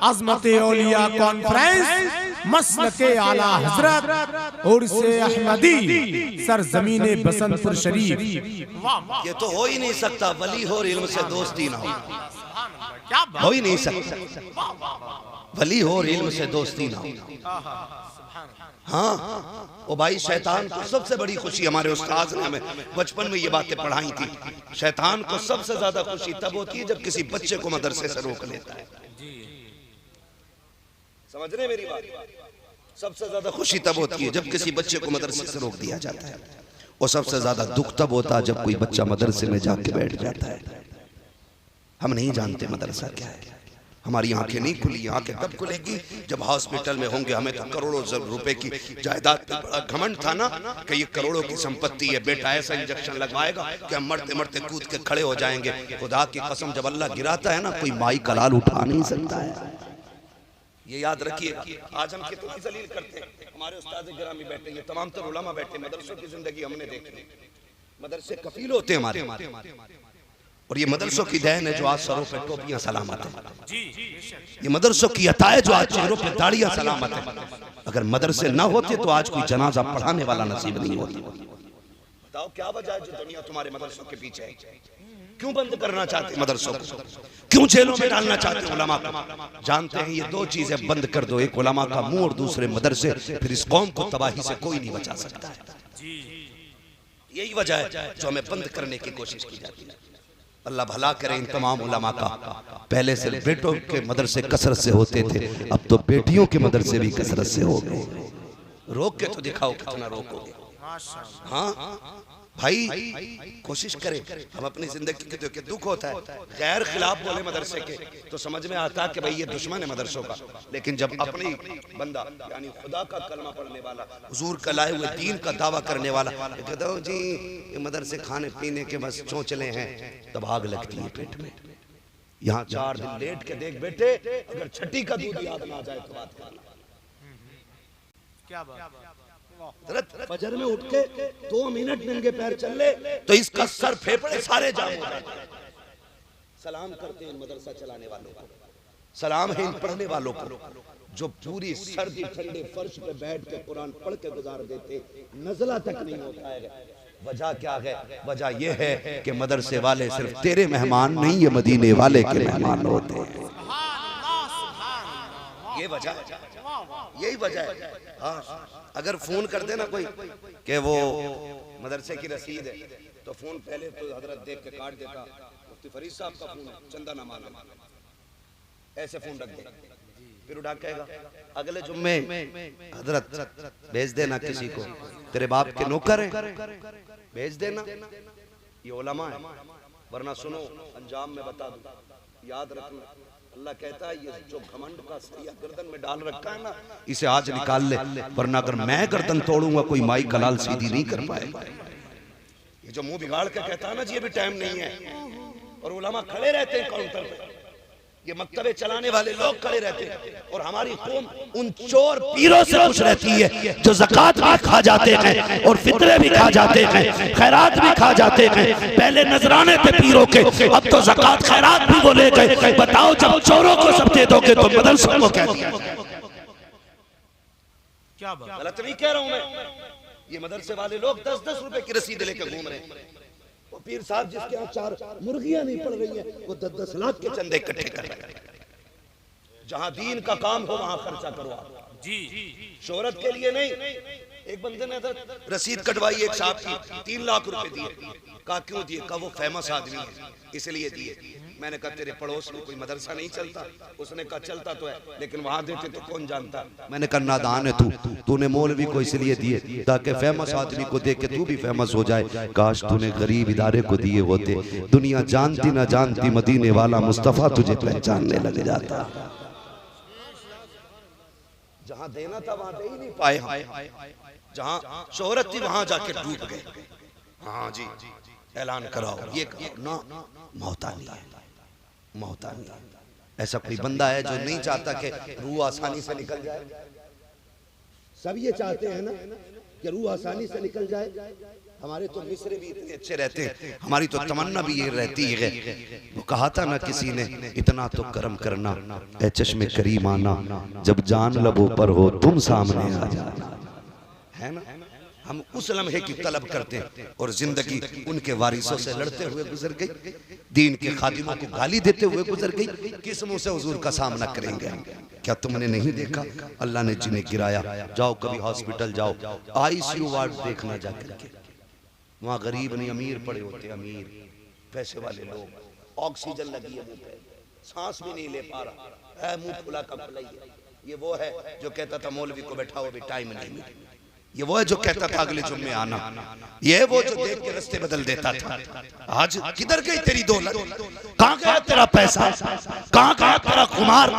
[SPEAKER 2] अज़मत औलिया कॉन्फ्रेंस, मसलके आला हजरत उर्स अहमदी, सरजमीन बसंतपुर शरीफ।
[SPEAKER 1] ये तो हो ही नहीं सकता, वली हो और इल्म से दोस्ती ना हो,
[SPEAKER 2] क्या
[SPEAKER 1] हो ही नहीं सकता। वली हो और इल्म से दोस्ती ना हो। हाँ ओ भाई, शैतान को सबसे बड़ी खुशी, हमारे उस्ताद ने हमें बचपन में ये बातें पढ़ाई थी, शैतान को सबसे ज्यादा खुशी तब होती है जब किसी बच्चे को मदरसे से रोक लेता है। समझ रहे मेरी बात? सबसे ज्यादा खुशी तब होती है जब किसी बच्चे को मदरसे से रोक दिया जाता है, और सबसे ज्यादा दुख तब होता है जब कोई बच्चा मदरसे में जाके बैठ जाता है। हम नहीं जानते मदरसा क्या है, हमारी आंखें नहीं खुली। आंखें कब खुलेगी? जब हॉस्पिटल में होंगे। हमें तो करोड़ों रुपए की जायदाद पे बड़ा घमंड था ना कि ये करोड़ों की संपत्ति है, बेटा ऐसा इंजेक्शन लगवाएगा कि हम मरते मरते कूद के खड़े हो जाएंगे। खुदा की कसम, जब अल्लाह गिराता है ना, कोई माई कलाल उठा नहीं सकता है। ये याद रखिएगा। आज हम कितनी जलील करते हैं, हमारे उस्ताद गिरामी बैठे, ये तमाम तो उलमा बैठे, मदरसों की जिंदगी हमने देखी। मदरसे कफील होते हैं हमारे, और ये मदरसों की देन है जो आज सरों पे टोपियां सलामत है। ये मदरसों की अता है जो आज चेहरों पे दाढ़ियां सलामत है। अगर मदरसे ना होते तो आज कोई जनाजा पढ़ाने वाला नसीब नहीं होता। बताओ क्या वजह है जो दुनिया तुम्हारे मदरसों के पीछे है? क्यों बंद करना चाहते मदरसों को? क्यों जेलों में डालना चाहते उलमा को? जानते हैं ये दो चीजें बंद कर दो, एक उलमा का मुंह और दूसरे मदरसे, फिर इस कौम को तबाही से कोई नहीं बचा सकता है। यही वजह है जो हमें बंद करने की कोशिश की जाती है। अल्लाह भला करे इन तमाम उलमा का। पहले से बेटों के मदरसे कसरत से होते थे, अब तो बेटियों के मदरसे भी कसरत से हो गए। रोक के तो दिखाओ कितना रोकोगे। हाँ भाई, कोशिश करें हम अपनी जिंदगी के दुख होता है, गैर खिलाफ बोले मदरसे के तो समझ में आता है कि भाई ये दुश्मन है मदरसों का। लेकिन जब अपनी बंदा यानी खुदा का कलमा पढ़ने वाला, हुजूर का लाए हुए दीन का दावा करने वाला कहता हूँ जी ये मदरसे खाने पीने के बस चोंचले हैं, तब आग लगती है पेट में। यहाँ 4 दिन लेट के देख बेटे, अगर छठी का दूध याद ना आ जाए तो बात करना।
[SPEAKER 2] क्या बात?
[SPEAKER 1] फजर में उठ के 2 मिनट नंगे पैर चल ले तो इसका सर फेफड़े सारे जाम हो जाते। सलाम करते हैं मदरसा चलाने वालों को, सलाम है इन पढ़ने वालों को जो पूरी सर्दी ठंडे फर्श पे बैठ के कुरान पढ़ के गुजार देते, नज़ला तक नहीं होता है। वजह क्या है? वजह यह है कि मदरसे वाले सिर्फ तेरे मेहमान नहीं, ये मदीने वाले के मेहमान होते हैं। ये वजह है, यही वजह है। हाँ, अगर फोन कर देना कोई कि वो मदरसे की रसीद है तो फोन पहले तो हजरत देख के काट देता, मुफ्ती फरीद साहब का फोन है, चंदा ना मालूम, ऐसे फोन रख दे, फिर उठा कहेगा अगले जुम्मे हजरत भेज देना किसी को, तेरे बाप के नौकर हैं भेज देना। ये उलमा है, वरना सुनो अंजाम में बता दूं, याद रखना। अल्लाह कहता है ये जो घमंड का सरिया गर्दन में डाल रखा है ना, इसे आज निकाल ले, वरना अगर मैं गर्दन तोड़ूंगा कोई माई कलाल सीधी नहीं कर पाएगा। ये जो मुंह बिगाड़ के कहता है ना जी अभी टाइम नहीं है, और उलमा खड़े रहते हैं काउंटर पे, ये मकतबे चलाने वाले लोग खड़े रहते हैं और हमारी कौम उन चोर पीरों से खुश रहती है जो ज़कात भी खा जाते हैं और फितरे भी खा जाते हैं, खैरात भी खा जाते हैं। पहले नजराने थे पीरों के, अब तो ज़कात खैरात भी वो ले गए। बताओ जब चोरों को सब दे दोगे तो मदरसों को क्या दिया?
[SPEAKER 2] क्या बात?
[SPEAKER 1] गलत नहीं कह रहा हूं मैं। ये मदरसे वाले लोग 10-10 रुपए की रसीद लेकर घूम रहे हैं। वो पीर साहब जिसके यहाँ 4 मुर्गियां नहीं पड़ रही हैं, वो 10-10 लाख के चंदे इकट्ठे कर रहे हैं। जहां दीन का काम हो वहां खर्चा करो आप
[SPEAKER 2] जी।
[SPEAKER 1] शोहरत के लिए नहीं। एक बंदे ने रसीद कटवाई एक साहब की, 3 लाख रुपए दिए। कहा क्यों दिए? कहा वो फेमस आदमी है इसलिए दिए। मैंने कहा तेरे पड़ोस में कोई मदरसा नहीं चलता? उसने कहा चलता तो है लेकिन वहां देते तो कौन जानता। मैंने कहा नादान है तूने मौलवी को इसलिए दिए ताकि फेमस आदमी को देख के तू भी फेमस हो जाए। काश तूने गरीब इदारे को दिए होते, दुनिया जानती ना जानती मदीने वाला मुस्तफा तुझे पहचानने लग जाता। जहां देना था वहां दे ही नहीं पाए, जहां शोहरत थी वहां जाके डूब गए। हाँ जी, ऐलान कराओ ये ना मोहतानी है, मोहतानी। ऐसा कोई बंदा है जो नहीं चाहता कि रूह आसानी से निकल जाए? सब ये चाहते हैं ना कि रूह आसानी से निकल जाए। हमारे तो मिस्र भी इतने अच्छे रहते हैं, हमारी तो तमन्ना भी ये रहती है। वो कहा था ना किसी ने, इतना तो करम करना ऐ चश्मे करीम आना, जब जान लबों पर हो तुम सामने आ जाना। है ना? हम उस लम्हे की तलब करते हैं और जिंदगी उनके वारिसों से लड़ते हुए गुजर गई, दीन के खादिमों को गाली देते हुए गुजर गई। किस मुंह से हुजूर का सामना करेंगे? क्या तुमने नहीं देखा अल्लाह ने जिन्हें गिराया? जाओ कभी हॉस्पिटल जाओ, ICU वार्ड देखना जाकर के, वहां गरीब नहीं अमीर पड़े होते, अमीर पैसे वाले लोग। ऑक्सीजन लगी है मुंह पे, सांस भी नहीं ले पा रहा है, मुंह खुला का खुला ही है। ये वो है जो कहता था मौलवी को बैठाओ अभी टाइम नहीं मिला। ये वो है जो कहता था अगले जुम्मे आना। ये वो जो देख के रास्ते बदल देता था। आज किधर गई तेरी दौलत? कहां गया तेरा पैसा? कहां गया तेरा खुमार?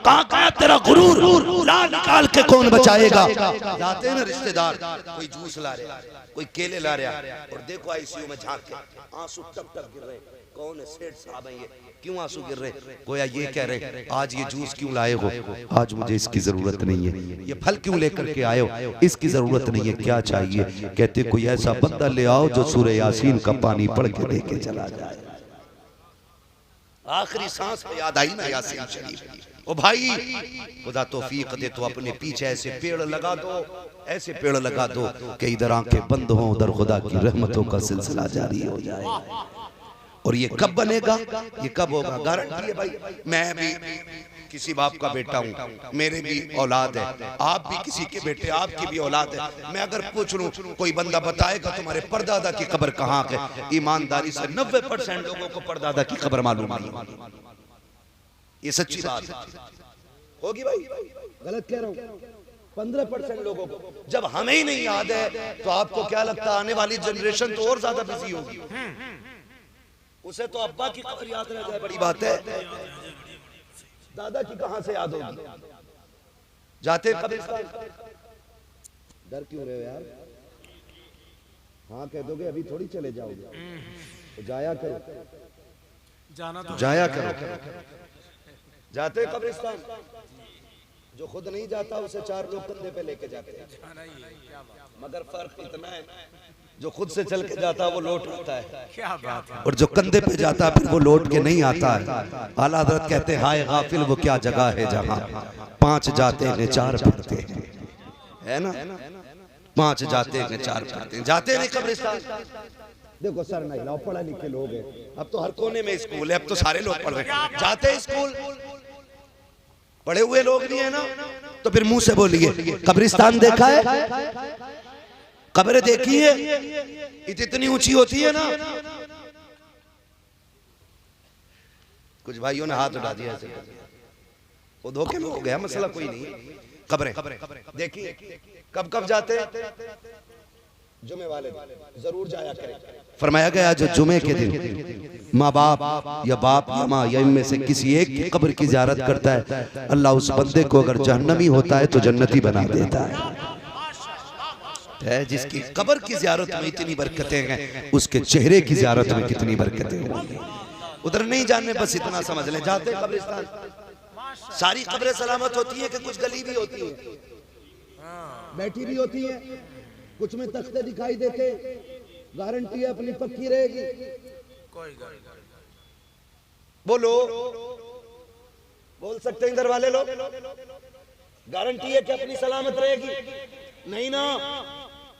[SPEAKER 1] कहां गया तेरा गुरूर? ला निकाल के कौन बचाएगा? जाते हैं ना रिश्तेदार, कोई जूस ला रहा, कोई केले ला रहा, और देखो ICU में झांक के आंसू टप टप गिर रहे। कौन है? सेठ साहब है। ये क्यों आंसू गिर रहे? गोया ये कह रहे आज ये जूस क्यों लाए हो? आज मुझे इसकी जरूरत नहीं है। ये फल क्यों लेकर के आए हो? इसकी जरूरत नहीं है। क्या चाहिए? कहते कोई ऐसा बंदा ले आओ जो सूरह यासीन का पानी पढ़ के लेके चला जाए। आखिरी सांस पे याद आई ना यासीन शरीफ। ओ भाई खुदा तौफीक दे तो अपने पीछे ऐसे पेड़ लगा दो, ऐसे पेड़ लगा दो कि इधर आंखें बंद हो, उधर खुदा की रहमतों का सिलसिला जारी हो जाए। और ये कब बनेगा? ये कब होगा? गारंटी है भाई। मैं भी किसी बाप का बेटा हूँ, मेरे भी औलाद है, आप भी किसी के बेटे, आपकी भी औलाद है। मैं अगर पूछ लूं कोई बंदा बताएगा तुम्हारे परदादा की कब्र कहाँ है? ईमानदारी से 90% लोगों को परदादा की कब्र मालूम नहीं। ये सच्ची बात होगी भाई, गलत कह रहा हूँ? 15% लोगों को जब हमें ही नहीं याद है तो आपको क्या लगता है आने वाली जनरेशन तो और ज्यादा बिजी होगी? उसे तो अब्बा की कब्र याद रह जाए, बड़ी बात है। दादा की कहां से याद होगी? जाते कब्रिस्तान। डर क्यों रहे हो यार? हाँ कह दोगे अभी थोड़ी चले जाओगे, तो जाया करो,
[SPEAKER 2] जाना तो
[SPEAKER 1] जाया करो। जाते कब्रिस्तान, जो खुद नहीं जाता उसे 4 लोग कंधे पे लेके जाते हैं। मगर फर्क इतना है, जो खुद से चल के जाता है वो लौट आता है,
[SPEAKER 2] क्या बात है।
[SPEAKER 1] और जो कंधे पे जाता है फिर वो लौट के नहीं आता है। आला हज़रत कहते हैं हाय गाफिल वो क्या जगह है जहाँ 5 जाते हैं 4 फिरते हैं। है ना? 5 जाते हैं 4 फिरते हैं। जाते नहीं कब्रिस्तान। देखो सर नहीं हिलाओ, पढ़ा लिखे लोग हैं, अब तो हर कोने में स्कूल है, अब तो सारे लोग पढ़ रहे हैं। जाते स्कूल, पढ़े हुए लोग नहीं है ना, तो फिर मुंह से बोलिए कब्रिस्तान देखा है? कब्र देखी है? इतनी ऊंची होती है ना। कुछ भाइयों ने हाथ उठा दिया ऐसे, वो धोखे में हो गया, मसला कोई नहीं। कब्रें देखिए, कब कब जाते? जुमे वाले जरूर जाया करें। फरमाया गया जो जुमे के दिन माँ बाप या बाप या माँ या इनमें से किसी एक की कब्र की ज़ियारत करता है, अल्लाह उस बंदे को अगर जहन्नमी होता है तो जन्नती बना देता है। जिसकी कब्र की ज़ियारत में इतनी बरकतें हैं, उसके चेहरे की ज़ियारत में कितनी बरकतें होंगी। उधर नहीं जाने, बस इतना समझ ले, जाते कब्रिस्तान सारी कब्रें सलामत होती है कि कुछ गली भी होती है, बैठी भी होती है, कुछ में तख्ते दिखाई देते, गारंटी है अपनी पक्की रहेगी। बोलो, बोल सकते हैं इधर वाले लोग? गारंटी है कि अपनी सलामत रहेगी? नहीं ना,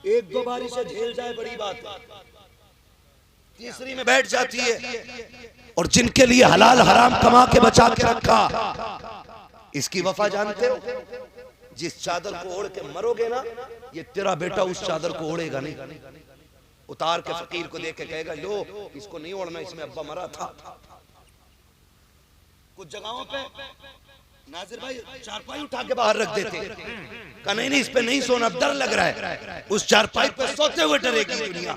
[SPEAKER 1] एक दो बारी से झेल जाए बड़ी बात है, तीसरी में बैठ जाती है। और जिनके लिए हलाल हराम कमा के बचा के रखा, इसकी वफा जानते हो? जिस चादर को ओढ़ के मरोगे ना, ये तेरा बेटा उस चादर को ओढ़ेगा नहीं, उतार के फकीर को देख के कहेगा लो इसको नहीं ओढ़ना, इसमें अब्बा मरा था। कुछ जगहों पे नाजिर भाई चारपाई उठा के बाहर रख देते, कहा नहीं इस पे नहीं सोना, डर लग रहा है, उस चारपाई पे सोते हुए डरेगी दुनिया।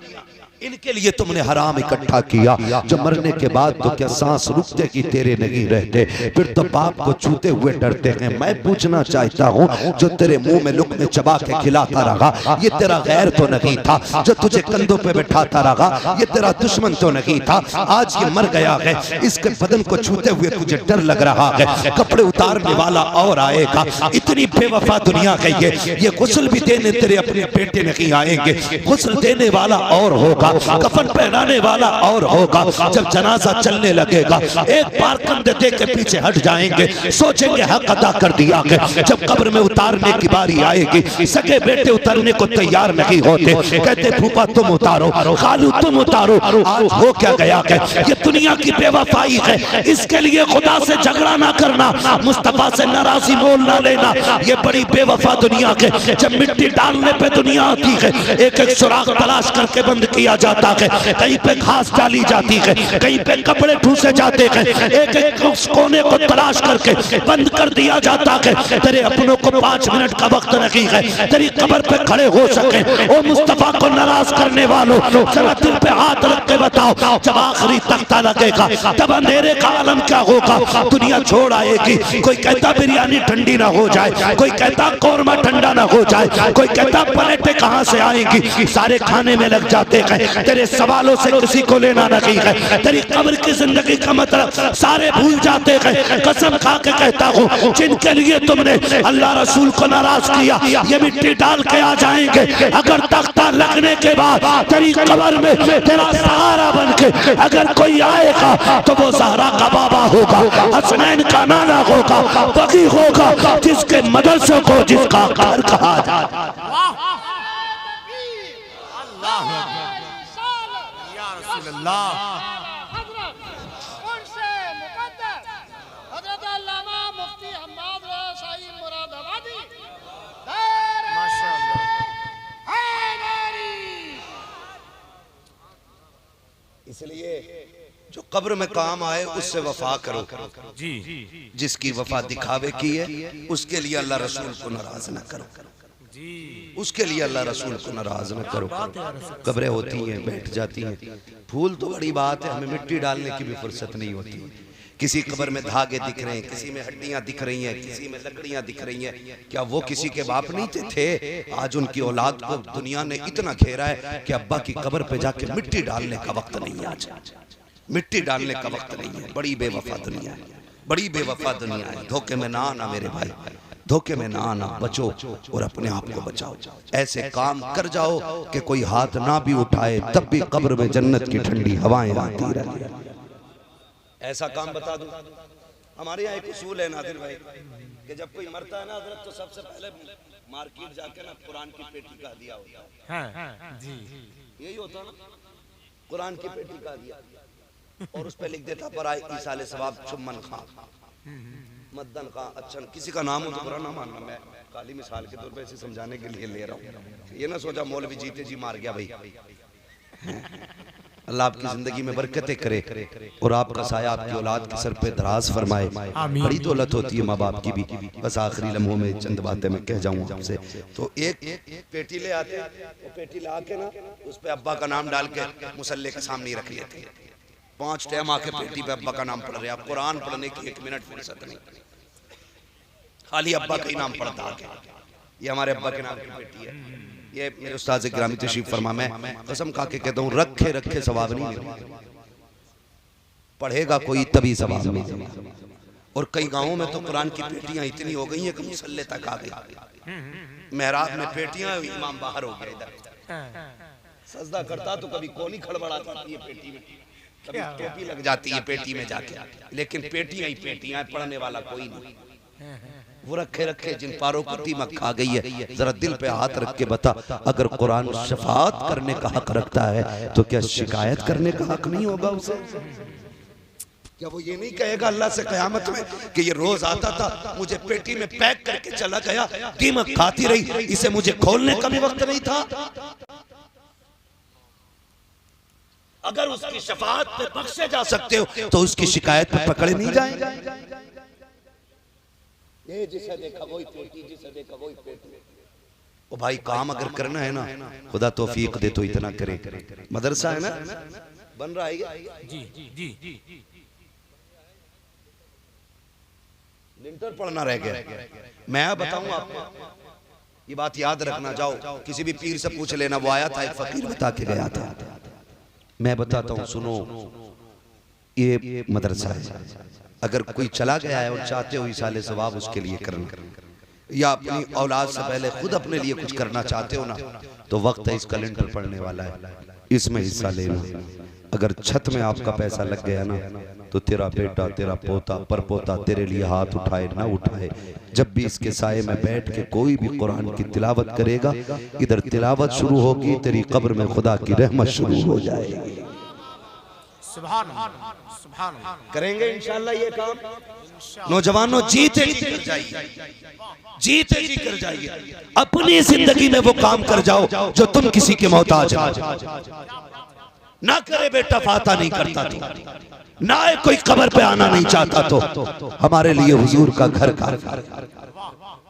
[SPEAKER 1] इनके लिए तुमने हराम इकट्ठा किया, जब मरने के बाद तो क्या सांस रुकते कि तेरे नहीं रहते, फिर तो बाप को छूते हुए डरते हैं। मैं पूछना चाहता हूँ, जो तेरे मुंह में लुक में चबा के खिलाता रहा, ये तेरा गैर तो नहीं था? जो तुझे कंधों पे बैठाता रहा, ये तेरा दुश्मन तो नहीं था? आज ये मर गया है, इसके बदन को छूते हुए तुझे डर लग रहा है, कपड़े उतारने वाला और आएगा। इतनी बेवफा दुनिया है ये गुस्ल भी देने तेरे अपने बेटे नहीं आएंगे, गुस्ल देने वाला और होगा, कफन पहनाने वाला और होगा। जब जनाजा चलने लगेगा, एक बार कंधे दे के पीछे हट जाएंगे, सोचेंगे हक अदा कर दिया है। जब कब्र में उतारने की बारी आएगी, सगे बेटे उतारने को तैयार नहीं होते, कहते फूफा तुम उतारो, खालू तुम उतारो। आज हो क्या गया है? ये दुनिया की बेवफाई है, इसके लिए खुदा से झगड़ा ना करना, मुस्तफा से नाराजी मोल ना लेना। ये बड़ी बेवफा दुनिया के, जब मिट्टी डालने पे दुनिया आती है, एक एक सुराख तलाश करके बंद किया जाता है, कहीं पे घास डाली जाती है, कहीं पे कपड़े ठूसे जाते हैं, एक एक कोने को तलाश करके बंद कर दिया जाता है। तेरे अपनों को 5 मिनट का वक्त नहीं है तेरी कब्र पे खड़े हो सके। ओ मुस्तफा को नाराज करने वालों, जरा दिल पे हाथ रख के बताओ, जब आखिरी तख्ता लगेगा तब अंधेरे का आलम क्या होगा? दुनिया छोड़ आएगी, कोई कहता बिरयानी ठंडी ना हो जाए, कोई कहता कौरमा ठंडा ना हो जाए, कोई कहता प्लेटें कहां से आएंगी, सारे खाने में लग जाते हैं। तेरे सवालों से किसी को लेना नहीं है, तेरी कब्र की जिंदगी का मतलब सारे भूल जाते हैं। कसम खा के कहता हूँ, जिनके लिए तुमने अल्लाह रसूल को नाराज किया, ये मिट्टी डाल के आ जाएंगे। अगर तख्ता लगने के बाद तेरी कब्र में तेरा सहारा बन के अगर कोई आएगा, तो वो ज़हरा का बाबा होगा, हसनैन का नाना होगा, बकी होगा, जिसके मदरसों को जिसका घर कहा जाता। इसलिए जो कब्र में काम आए उससे वफा करो जी, जिसकी वफा दिखावे की है उसके लिए अल्लाह रसूल को नाराज न करो जी, उसके लिए अल्लाह रसूल को नाराज न करो। कब्रें होती हैं, बैठ जाती हैं, फूल तो बड़ी बात है, हमें मिट्टी डालने की भी फुर्सत नहीं होती। किसी कब्र में धागे दिख रहे हैं, किसी में हड्डियां दिख रही हैं, किसी में लकड़ियां दिख रही हैं, क्या वो किसी के बाप नहीं थे? आज उनकी औलाद को दुनिया ने इतना घेरा है कि अब्बा की कब्र पे जाके मिट्टी डालने का वक्त नहीं है। आज मिट्टी डालने का वक्त नहीं है। बड़ी बेवफा दुनिया है, बड़ी बेवफा दुनिया है। धोखे में ना आना मेरे भाई, धोखे में ना आना, बचो और अपने आप को बचाओ। ऐसे काम कर जाओ कि कोई हाथ ना भी उठाए, तब भी कब्र में जन्नत की ठंडी हवाएं आती रहे। ऐसा काम बता दूं, हमारे यहाँ एक उसूल है नादिर भाई, कि जब कोई मरता है ना हजरत, तो सबसे पहले मार्केट जाके ना कुरान की पेटी का दिया होता है जी, यही होता ना, कुरान की पेटी का दिया, और उस पर लिख देता बराए ईसाले सवाब चुम्मन खां, मद्दन खां, अच्छन, किसी का नाम हो तो बुरा ना मानना। मैं काली मिसाल के तौर पे इसे समझाने के लिए ले रहा हूँ। ये ना सोचा मौलवी जीते जी मार गया भाई। अल्लाह आपकी जिंदगी में बरकतें करे और आपका साया आपकी औलाद के सर पे दराज फरमाए। बड़ी दौलत होती है माँ बाप की भी। बस आखिरी लम्हों में चंद बातें मैं कह जाऊँ आपसे। तो एक पेटी ले आते, वो पेटी ला के ना उस पे अब्बा का नाम डाल के मुसल्ले के सामने रख लेते। 5 टाइम आके पेटी पे अब्बा का नाम पढ़ रहे। आप कुरान पढ़ने की 1 मिनट फुर्सत नहीं, खाली अब्बा का ही नाम पढ़ता। ये हमारे अब्बा के नाम की पेटी है। ये मेरे उस्ताद गिरामी तशरीफ फरमा, मैं कसम खा के कहता हूँ, रखे रखे सवाब नहीं मिलता। पढ़ेगा कोई तभी सवाब मिलेगा। और कई गांवों में तो कुरान की पेटियां इतनी हो गई हैं कि मुसल्ले तक आ गई, मेहराब में पेटियां, इमाम बाहर हो गए, इधर सजदा करता तो कभी कोनी खड़बड़ा जाती है पेटी में, कभी टोपी लग जाती है पेटी में जाके, लेकिन पेटियां ही पेटियां, पढ़ने वाला कोई नहीं। वो रखे रखे जिन पारों को दीमक खा गई है। जरा दिल पे हाथ रख के बता, अगर कुरान शफाअत करने का हक रखता है तो क्या शिकायत करने का हक नहीं होगा उसे? क्या वो ये नहीं कहेगा अल्लाह से कयामत में कि ये रोज आता था, मुझे पेटी में पैक करके चला गया, दीमक खाती रही, इसे मुझे खोलने का भी वक्त नहीं था? अगर उसकी शफाअत पे बख्शे जा सकते हो तो उसकी शिकायत पे पकड़े नहीं जाएंगे। ये जिसे देखा वही पेटी, जिसे देखा वही पेटी। ओ भाई, काम अगर करना है ना, खुदा तौफीक दे तो इतना करे। मदरसा है ना, बन रहा है
[SPEAKER 2] जी जी जी,
[SPEAKER 1] लिंटर पढ़ना रह गया। मैं बताऊं आपको, ये बात याद रखना, जाओ किसी भी पीर से पूछ लेना, वो आया था एक फकीर बता के गया था। मैं बताता हूँ, सुनो, ये मदरसा है, अगर कोई चला गया है और चाहते हो इसाले सवाब उसके लिए करना, या अपनी औलाद से पहले खुद अपने लिए कुछ करना चाहते हो ना, तो वक्त है इसका लिंटर पढ़ने वाला है, इसमें हिस्सा लेना। अगर छत में आपका पैसा लग गया ना, तो तेरा बेटा, तेरा पोता, परपोता तेरे लिए हाथ उठाए ना उठाए, जब भी इसके साये में बैठ के कोई भी कुरान की तिलावत करेगा, इधर तिलावत शुरू होगी, तेरी कब्र में खुदा की रहमत शुरू हो जाएगी।
[SPEAKER 2] सुभान अल्लाह, सुभान अल्लाह।
[SPEAKER 1] करेंगे इंशाअल्लाह ये काम। नौजवानों, जीते जी कर जाइए, जीते जी कर जाइए, अपनी जिंदगी में वो काम कर जाओ जो तुम किसी के मोहताज ना करे। बेटा फाता नहीं करता तो ना, कोई कब्र पे आना नहीं चाहता तो हमारे लिए हुजूर का घर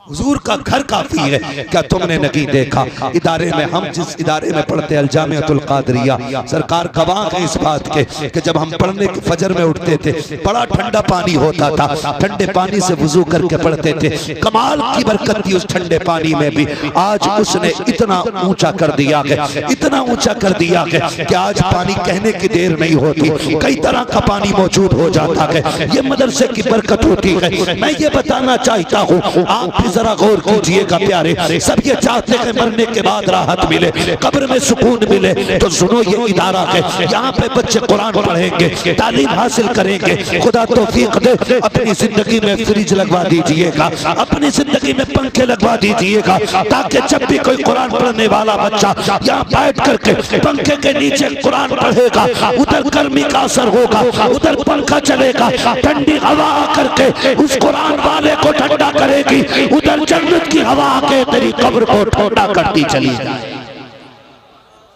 [SPEAKER 1] हुजूर का घर काफी है। क्या तुमने नहीं देखा इदारे में, हम जिस इदारे में पढ़ते अल जामिअतुल कादरिया, सरकार गवाह है इस बात के कि जब हम पढ़ने के फजर में उठते थे, बड़ा ठंडा पानी होता था, ठंडे पानी से वुजू करके पढ़ते थे, कमाल की बरकत थी उस ठंडे पानी में भी। आज उसने इतना ऊंचा कर दिया है, इतना ऊंचा कर दिया है कि आज पानी कहने की देर नहीं होती, कई तरह का पानी मौजूद हो जाता है। ये मदरसे की बरकत होती है। मैं ये बताना चाहता हूँ, आप जरा गौर कीजिएगा प्यारे, सब ये चाहते हैं मरने के बाद राहत मिले, कब्र में सुकून मिले, तो सुनो ये इदारा है, यहाँ पे बच्चे कुरान पढ़ेंगे, तालीम हासिल करेंगे। खुदा तौफीक दे, अपनी जिंदगी में फ्रिज लगवा दीजिएगा, अपनी जिंदगी में पंखे लगवा दीजिएगा, ताकि जब भी कोई कुरान पढ़ने वाला बच्चा यहाँ बैठ करके पंखे के नीचे कुरान पढ़ेगा, उधर गर्मी का असर होगा, उधर पंखा चलेगा, ठंडी हवा करके उस कुरान वाले को ठंडा करेगी, उधर जन्नत की हवा आके तेरी कब्र को ठंडा करती चली जाए।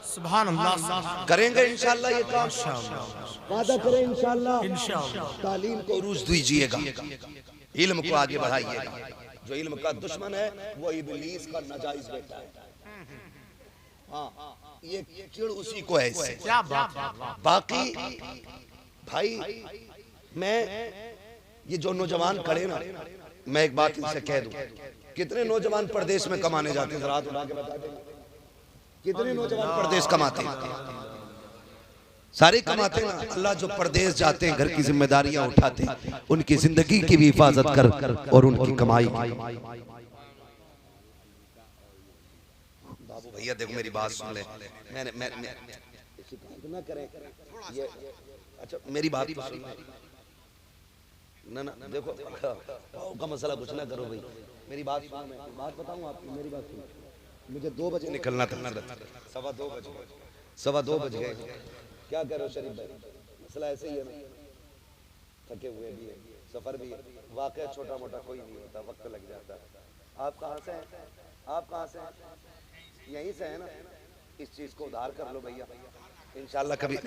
[SPEAKER 2] सुभान अल्लाह।
[SPEAKER 1] करेंगे इंशाअल्लाह ये काम, वादा करें इंशाअल्लाह। तालीम को उरूज दीजिएगा, इल्म को आगे बढ़ाइएगा। जो इल्म का दुश्मन है वो इब्लीस का नाजायज बेटा है। हाँ, ये चिड़ उसी को है इससे।
[SPEAKER 2] क्या बात।
[SPEAKER 1] बाकी भाई, मैं ये जो नौजवान खड़े ना, मैं एक बात इनसे कह दूं, कितने नौजवान परदेश में कमाने जाते हैं, रात उठा के बता दें, कितने नौजवान परदेश कमाते हैं? सारे कमाते हैं ना। अल्लाह जो परदेश जाते हैं, घर की जिम्मेदारियां उठाते हैं, उनकी जिंदगी की भी हिफाजत कर और उनकी कमाई। बाबू भैया देखो मेरी बात सुन ले, मैं ना करें ये, अच्छा मेरी बात सुन ना, देखो का मसला कुछ ना करो भाई, मेरी बात सुनो, मैं बात बताऊं आपको, मेरी बात सुनो। मुझे 2 बजे निकलना था, 2:15 बज गए। क्या करो शरीफ भाई, मसला ऐसे ही है ना, थके हुए भी है, सफर भी है, वाकया छोटा मोटा कोई नहीं होता, वक्त लग जाता है। आप कहाँ से हैं? आप कहाँ से हैं? यहीं से है ना। इस चीज को उधार कर लो भैया, इंशाल्लाह कभी।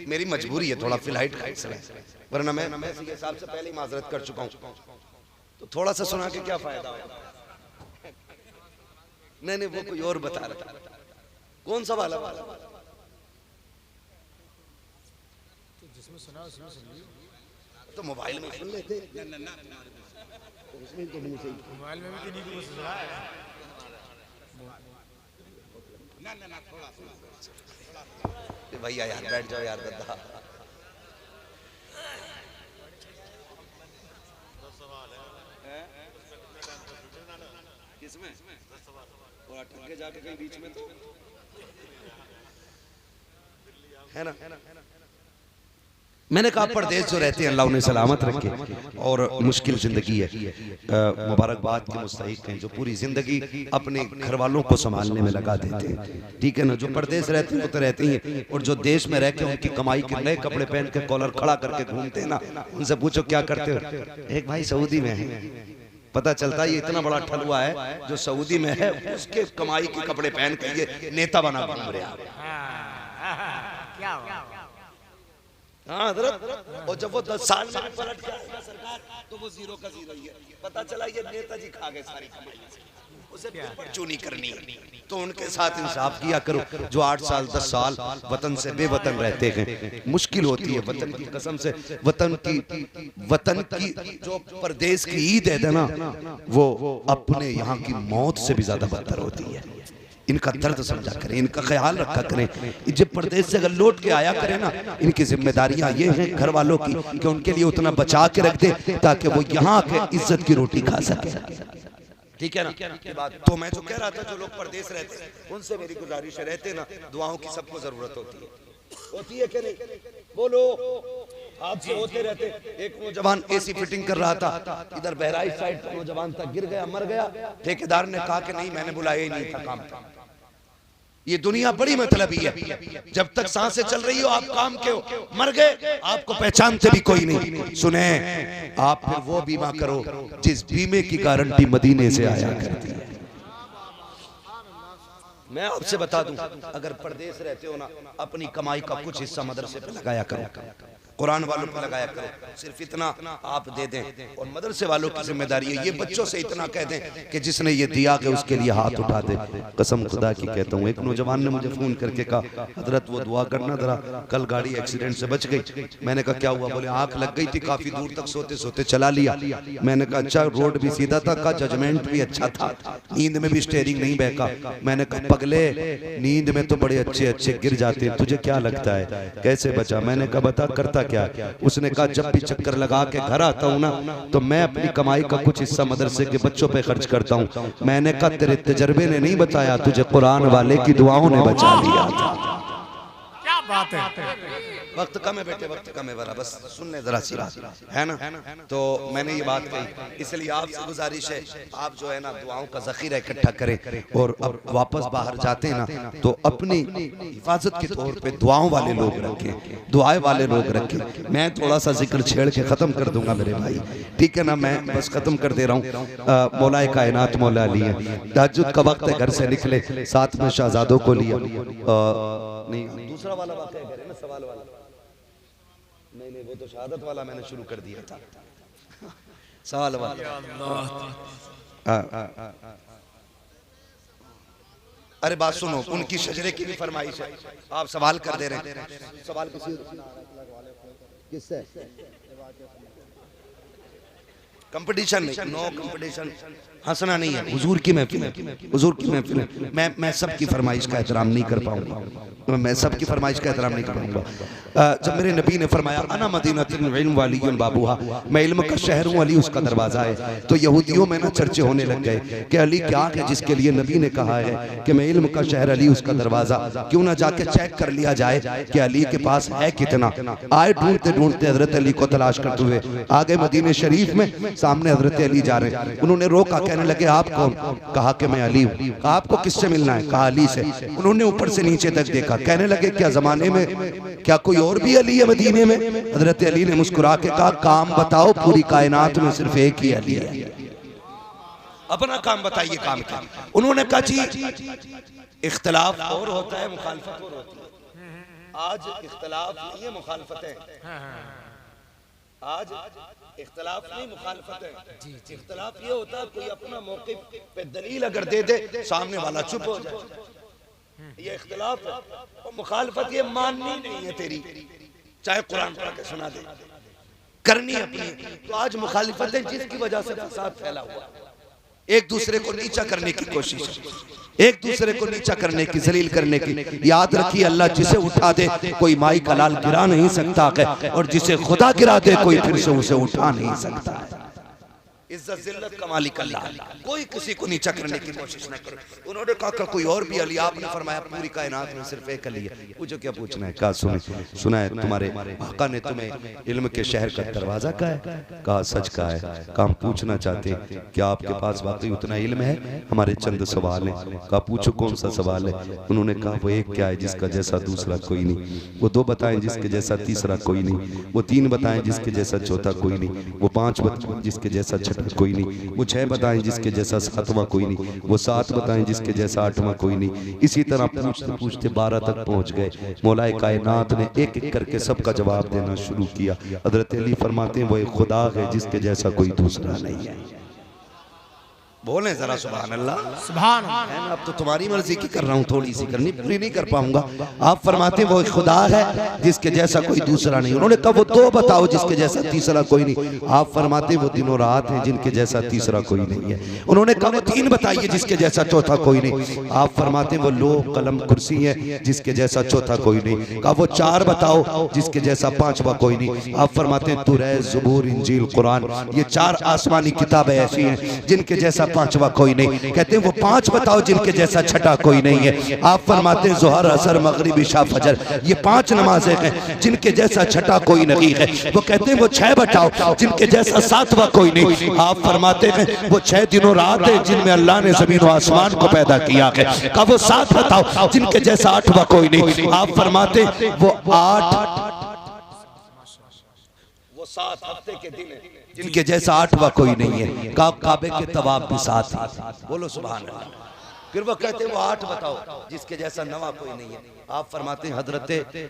[SPEAKER 1] मेरी मजबूरी है थोड़ा फ्लाइट का इसलिए, वरना मैं इसी हिसाब से पहले ही माजरत कर चुका हूँ, तो थोड़ा सा सुना के क्या फायदा होगा। नहीं वो कोई और बता रहा था। कौन सा वाला?
[SPEAKER 2] जिसमें सुना उसमें सुन ली,
[SPEAKER 1] तो मोबाइल में सुन लेते,
[SPEAKER 2] मोबाइल में भी किन्हीं को सुना है।
[SPEAKER 1] भैया यार बैठ जाओ यार, गद्दा किसमें और अटक के जाके कहीं बीच में तो है ना। मैंने कहा परदेश जो रहते हैं अल्लाह उन्हें सलामत रखे और मुश्किल जिंदगी है, मुबारकबाद के मुस्तहिक हैं जो पूरी जिंदगी अपने घर वालों को संभालने में लगा देते हैं, ठीक है ना। जो परदेश रहते हैं वो तो रहते ही हैं, और जो देश में रह के उनकी कमाई के नए कपड़े पहन के कॉलर खड़ा करके घूमते हैं ना, उनसे पूछो क्या करते हो। एक भाई सऊदी में है, पता चलता है ये इतना बड़ा ठलुआ है जो सऊदी में है, उसके कमाई के कपड़े पहन के ये नेता बना घूम रहा है। हाँ और जब वो 10 साल में पलट जाएगा सरकार तो वो जीरो का जीरो ही है। पता चला ये नेताजी खा गए सारी कमाई, उसे चूनी करनी है। तो उनके साथ इंसाफ किया करो। जो 8 साल 10 साल वतन से बेवतन रहते हैं, मुश्किल होती है वतन की कसम से। वतन की जो परदेश की ईद है ना, वो अपने यहाँ की मौत से भी ज्यादा बदतर होती है। इनका दर्द समझा करें, इनका ख्याल रखा करें। जब परदेश से अगर लौट के आया करें ना, इनकी जिम्मेदारियां ये हैं घर वालों की कि उनके लिए उतना बचा के रख दे ताकि वो यहाँ के इज्जत की रोटी खा सके, ठीक है ना। तो मैं जो कह रहा था, जो लोग परदेश रहते हैं उनसे मेरी गुजारिश है, रहते ना दुआओं की सबको जरूरत होती है कि नहीं? बोलो आपसे होते रहते। एक नौजवान एसी फिटिंग कर रहा था, इधर बहराइच साइड का नौजवान था, गिर गया, मर गया। ठेकेदार ने कहा कि नहीं मैंने बुलाया ही नहीं था, काम था। ये दुनिया बड़ी मतलबी है, जब तक सांसें चल रही हो आप काम के हो, मर गए आपको पहचानते भी कोई नहीं। सुने आप फिर वो बीमा करो जिस बीमे की गारंटी मदीने से आया करती है। मैं आपसे बता दूं, अगर परदेश रहते हो ना, अपनी कमाई का कुछ हिस्सा मदरसे पे लगाया करो, कुरान वालों पे लगाया करो। सिर्फ इतना आप दे दें, और मदरसे वालों की जिम्मेदारी है ये बच्चों से इतना कह दें कि जिसने ये दिया कि उसके लिए हाथ उठा दे। कसम खुदा की कहता हूँ, एक नौजवान ने मुझे फोन करके कहा हजरत वो दुआ करना जरा, कल गाड़ी एक्सीडेंट से बच गई। मैंने कहा क्या हुआ? बोले आंख लग गई थी, काफी दूर तक सोते सोते चला लिया। मैंने कहा अच्छा, रोड भी सीधा था? का जजमेंट भी अच्छा था, नींद में भी स्टेयरिंग नहीं बहका। मैंने कहा पगले नींद में तो बड़े अच्छे अच्छे गिर जाते हैं, तुझे क्या लगता है कैसे बचा? मैंने कहा बता करता क्या? उसने कहा जब भी चक्कर लगा के घर आता हूं ना, तो मैं अपनी कमाई का कुछ हिस्सा मदरसे के बच्चों पे खर्च करता हूं। मैंने कहा तेरे तजर्बे ने नहीं बताया, तुझे कुरान वाले की दुआओं ने बचा लिया था।
[SPEAKER 2] क्या बात है।
[SPEAKER 1] वक्त कम है बेटे, वक्त कम है, बरा बस सुनने जरा सी बात है ना। तो मैंने ये बात कही, इसलिए आपसे गुजारिश है आप जो है ना दुआओं का जखीरा इकट्ठा करें, और अब वापस बाहर जाते हैं ना तो अपनी हिफाजत के तौर पे दुआओं वाले लोग रखें, दुआएं वाले लोग रखें। मैं थोड़ा सा जिक्र छेड़ के खत्म कर दूंगा मेरे भाई, ठीक है ना। मैं बस खत्म कर दे रहा हूँ। मौलाए कायनात मौला अली है, तहज्जुद का वक्त है, घर से निकले, साथ में शहजादों को लिया। नहीं दूसरा वाला वाक़या करें ना, सवाल वाला नहीं, वो तो शहादत वाला मैंने शुरू कर दिया था, सवाल वाला। अरे बात सुनो, उनकी शजरे की भी फरमाइश है, आप सवाल कर दे रहे हैं। सवाल किससे? कंपटीशन नहीं, नो कंपटीशन, हंसना नहीं है। हुजूर की महफिल है, हुजूर की महफिल है। मैं सबकी फरमाइश का एहतराम नहीं कर पाऊंगा, मैं सबकी फरमाइश का एहतराम नहीं कर पाऊंगा। जब मेरे नबी ने फरमाया अना मदीनतुल इल्म वालियुन बाबूहा, मैं इल्म का शहर हूँ, अली उसका दरवाजा है, तो यहूदियों में ना चर्चे होने लग गए कि अली क्या है जिसके लिए नबी ने कहा है कि मैं इल्म का शहर, अली उसका दरवाजा। क्यों ना जाके चेक कर लिया जाए कि अली के पास है कितना। आए ढूंढते ढूंढते हजरत अली को तलाश करते हुए आ गए मदीने शरीफ में, सामने हजरत अली जा रहे हैं। उन्होंने रोका, कहने लगे आप कौन? कहा कि मैं अली हूँ। कहा आपको किससे मिलना है? कहा अली से। उन्होंने ऊपर से नीचे तक देखा, कहने लगे क्या जमाने में क्या कोई और भी अली है मदीने में? हजरत अली ने मुस्कुरा के कहा काम बताओ, पूरी कायनात में सिर्फ एक ही अली है, अपना काम बताइए, काम क्या? उन्होंने कहा जी इख्तलाफ और होता है, मुखालफत और होती है। आज इख्तलाफ नहीं है, मुखालफत है। आज इख्तलाफ नहीं, मुखालफत है। इख्तलाफ ये होता है कोई अपना मौक़िफ़ पे दलील अगर दे दे, सामने वाला चुप हो जाए, ये इख्तलाफ है। और मुखालफत ये माननी नहीं है तेरी, चाहे कुरान पढ़ के सुना दे, करनी अपनी। तो आज मुखालिफत है जिसकी वजह से फसाद फैला हुआ, एक दूसरे को नीचा करने की कोशिश, एक दूसरे को नीचा करने की, जलील करने की। याद रखिए अल्लाह जिसे उठा दे कोई माई का लाल गिरा नहीं सकता है, और जिसे खुदा गिरा दे कोई फिर से उसे उठा नहीं सकता है। इज्जत जिल्लत का मालिक अल्लाह, कोई किसी को नीचा करने की कोशिश न करो। उन्होंने कहा कोई और भी अली, आपने फरमाया पूरी कायनात में सिर्फ एक अली है। पूछो क्या पूछना है? कहा सुना है तुम्हारे आका ने तुम्हें इल्म के शहर का दरवाजा कहा है? कहा सच कहा है। कहा हम पूछना चाहते हैं क्या आपके पास वाकई उतना इल्म है? हमारे चंद सवाल हैं। कहा पूछो कौन सा सवाल है? उन्होंने कहा वो एक क्या है जिसका जैसा दूसरा कोई नहीं, वो दो बताएं जिसके जैसा तीसरा कोई नहीं, वो तीन बताएं जिसके जैसा चौथा कोई नहीं, वो पांच बताएं जिसके जैसा छठा कोई नहीं, वो छह बताएं जिसके जैसा सातवां कोई नहीं, वो सात बताएं जिसके जैसा आठवां कोई नहीं। इसी तरह पूछते पूछते 12 तक पहुंच गए। मौलाए कायनात ने एक एक करके सबका जवाब देना शुरू किया। हजरत अली फरमाते हैं वो एक खुदा है जिसके जैसा कोई दूसरा नहीं है। बोले जरा सुभान अल्लाह।
[SPEAKER 2] सुभान अल्लाह।
[SPEAKER 1] अब तो तुम्हारी मर्जी की कर रहा हूँ, थोड़ी सी करनी, पूरी नहीं कर पाऊंगा। आप फरमाते वो एक खुदा है जिसके जैसा कोई दूसरा नहीं। उन्होंने कहा वो दो बताओ जिसके जैसा तीसरा कोई नहीं। आप फरमाते वो दिनों रात है जिनके जैसा तीसरा कोई नहीं है। उन्होंने कहा वो तीन बताइए जिसके जैसा चौथा कोई नहीं। आप फरमाते वो लोह कलम कुर्सी है जिसके जैसा चौथा कोई नहीं। कहा वो चार बताओ जिसके जैसा पांचवा कोई नहीं। आप फरमाते तुरैह ज़बूर इंजील कुरान, ये चार आसमानी किताबें ऐसी हैं जिनके जैसा पांचवा कोई नहीं। कहते हैं वो पांच बताओ जिनके जैसा छठा कोई नहीं है। आप फरमाते हैं ज़ोहर असर मगरिब इशा फजर, ये पांच नमाजें हैं जिनके जैसा छठा कोई नहीं है। वो कहते हैं वो छह बताओ जिनके जैसा सातवां कोई नहीं। आप फरमाते हैं वो 6 दिनों रात है जिनमें अल्लाह ने जमीन और आसमान को पैदा किया है। कहा वो 7 बताओ जिनके जैसा आठवां कोई नहीं। आप फरमाते वो 7 हफ्ते के दिन है जिनके जैसा आठवां कोई नहीं है। काबे के तवाफ भी 7 है। बोलो सुभान अल्लाह। फिर वो कहते हैं वो 8 बताओ जिसके जैसा नवा कोई नहीं है। आप फरमाते हैं हजरत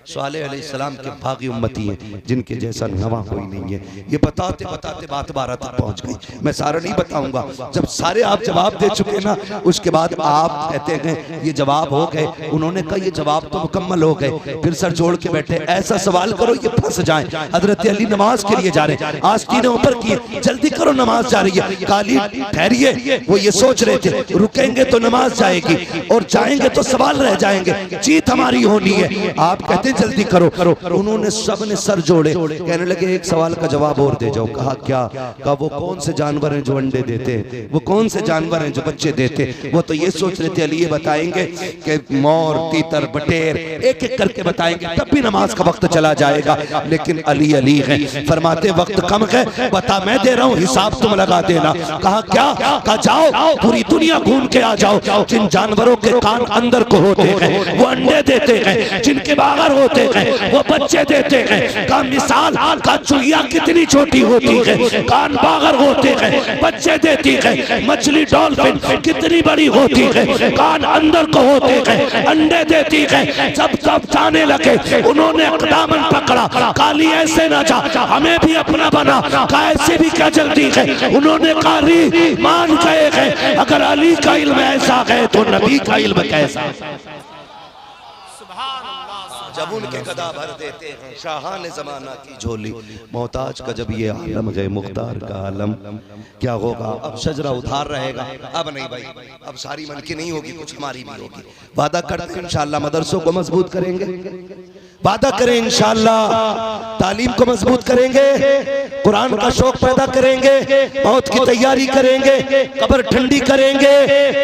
[SPEAKER 1] सालेह अलैहिस्सलाम के भागी उम्मती हैं जिनके जैसा नवा कोई नहीं है। ये बताते बताते बात 12 तक पहुंच गई। मैं सारा नहीं बताऊंगा। जब सारे आप जवाब दे चुके ना, उसके बाद आप कहते हैं ये जवाब हो गए। उन्होंने कहा ये जवाब तो मुकम्मल हो गए। फिर सर जोड़ के बैठे, ऐसा सवाल करो ये फंस जाए। हजरत अली नमाज के लिए जा रहे हैं, आस्तीनें ऊपर किए, जल्दी करो नमाज जा रही है। काली ठहरिए, वो ये सोच रहे थे रुकेंगे तो नमाज जाएगी और जाएंगे तो सवाल रह जाएंगे, जीत हमारी होनी है। आप कहते हैं जल्दी करो। उन्होंने सबने सर जोड़े, कहने लगे एक सवाल का जवाब और दे जाओ। कहा क्या? कहा वो कौन से जानवर हैं जो अंडे देते हैं, वो कौन से जानवर हैं जो बच्चे देते हैं। वो तो ये सोच रहे थे अली ये बताएंगे कि मोर, तीतर, बटेर, एक एक करके बताएंगे, तब भी नमाज का वक्त चला जाएगा। लेकिन अली अली है, फरमाते वक्त कम है, बता मैं दे रहा हूँ, हिसाब तुम लगा देना। कहा क्या? कहा जाओ पूरी दुनिया घूम के आ जाओ, जिन जानवरों के कान अंदर को होते हैं वो अंडे देते हैं, जिनके बागर होते हैं वो बच्चे देते हैं। का मिसाल का चुहिया कितनी छोटी होती है, कान बागर होते हैं, बच्चे देती है। मछली डॉल्फिन कितनी बड़ी होती है, कान अंदर को होते हैं, अंडे देती है। जब जाने लगे उन्होंने दामन पकड़ा, काली ऐसे ना जा, हमें भी अपना बना। कैसे भी क्या जल्दी है। उन्होंने कहा मान गए हैं, अगर अली का इल्म ऐसा है तो नबी का इल्म कैसा। जब उनके गदा भर देते हैं शाहान जमाना की झोली, मोहताज का जब ये आलम है, मुख्तार का आलम क्या होगा। अब शजरा उधार रहेगा, अब नहीं भाई, अब सारी मन की नहीं होगी, कुछ हमारी भी होगी। वादा करते हैं इंशाअल्लाह मदरसों को मजबूत करेंगे, वादा करें इंशाअल्लाह तालीम को मजबूत करेंगे, कुरान का शौक पैदा करेंगे, मौत की तैयारी करेंगे, कब्र ठंडी करेंगे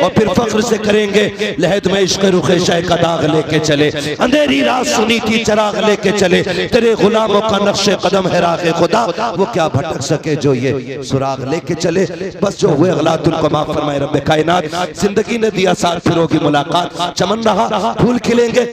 [SPEAKER 1] और फिर फख्र से करेंगे लहद में इश्क़ रुख़े शाह का दाग लेके चले, अंधेरी रात सुनी थी चराग लेके चले, तेरे गुलामों का नक्शे कदम है राग़े खुदा, वो क्या भटक सके जो ये सुराग लेके चले। बस जो हुए गलत उनको माफ फरमाए रब्बे कायनात। जिंदगी ने दिया साथ, फिर होगी मुलाकात, चमन रहा फूल खिलेंगे।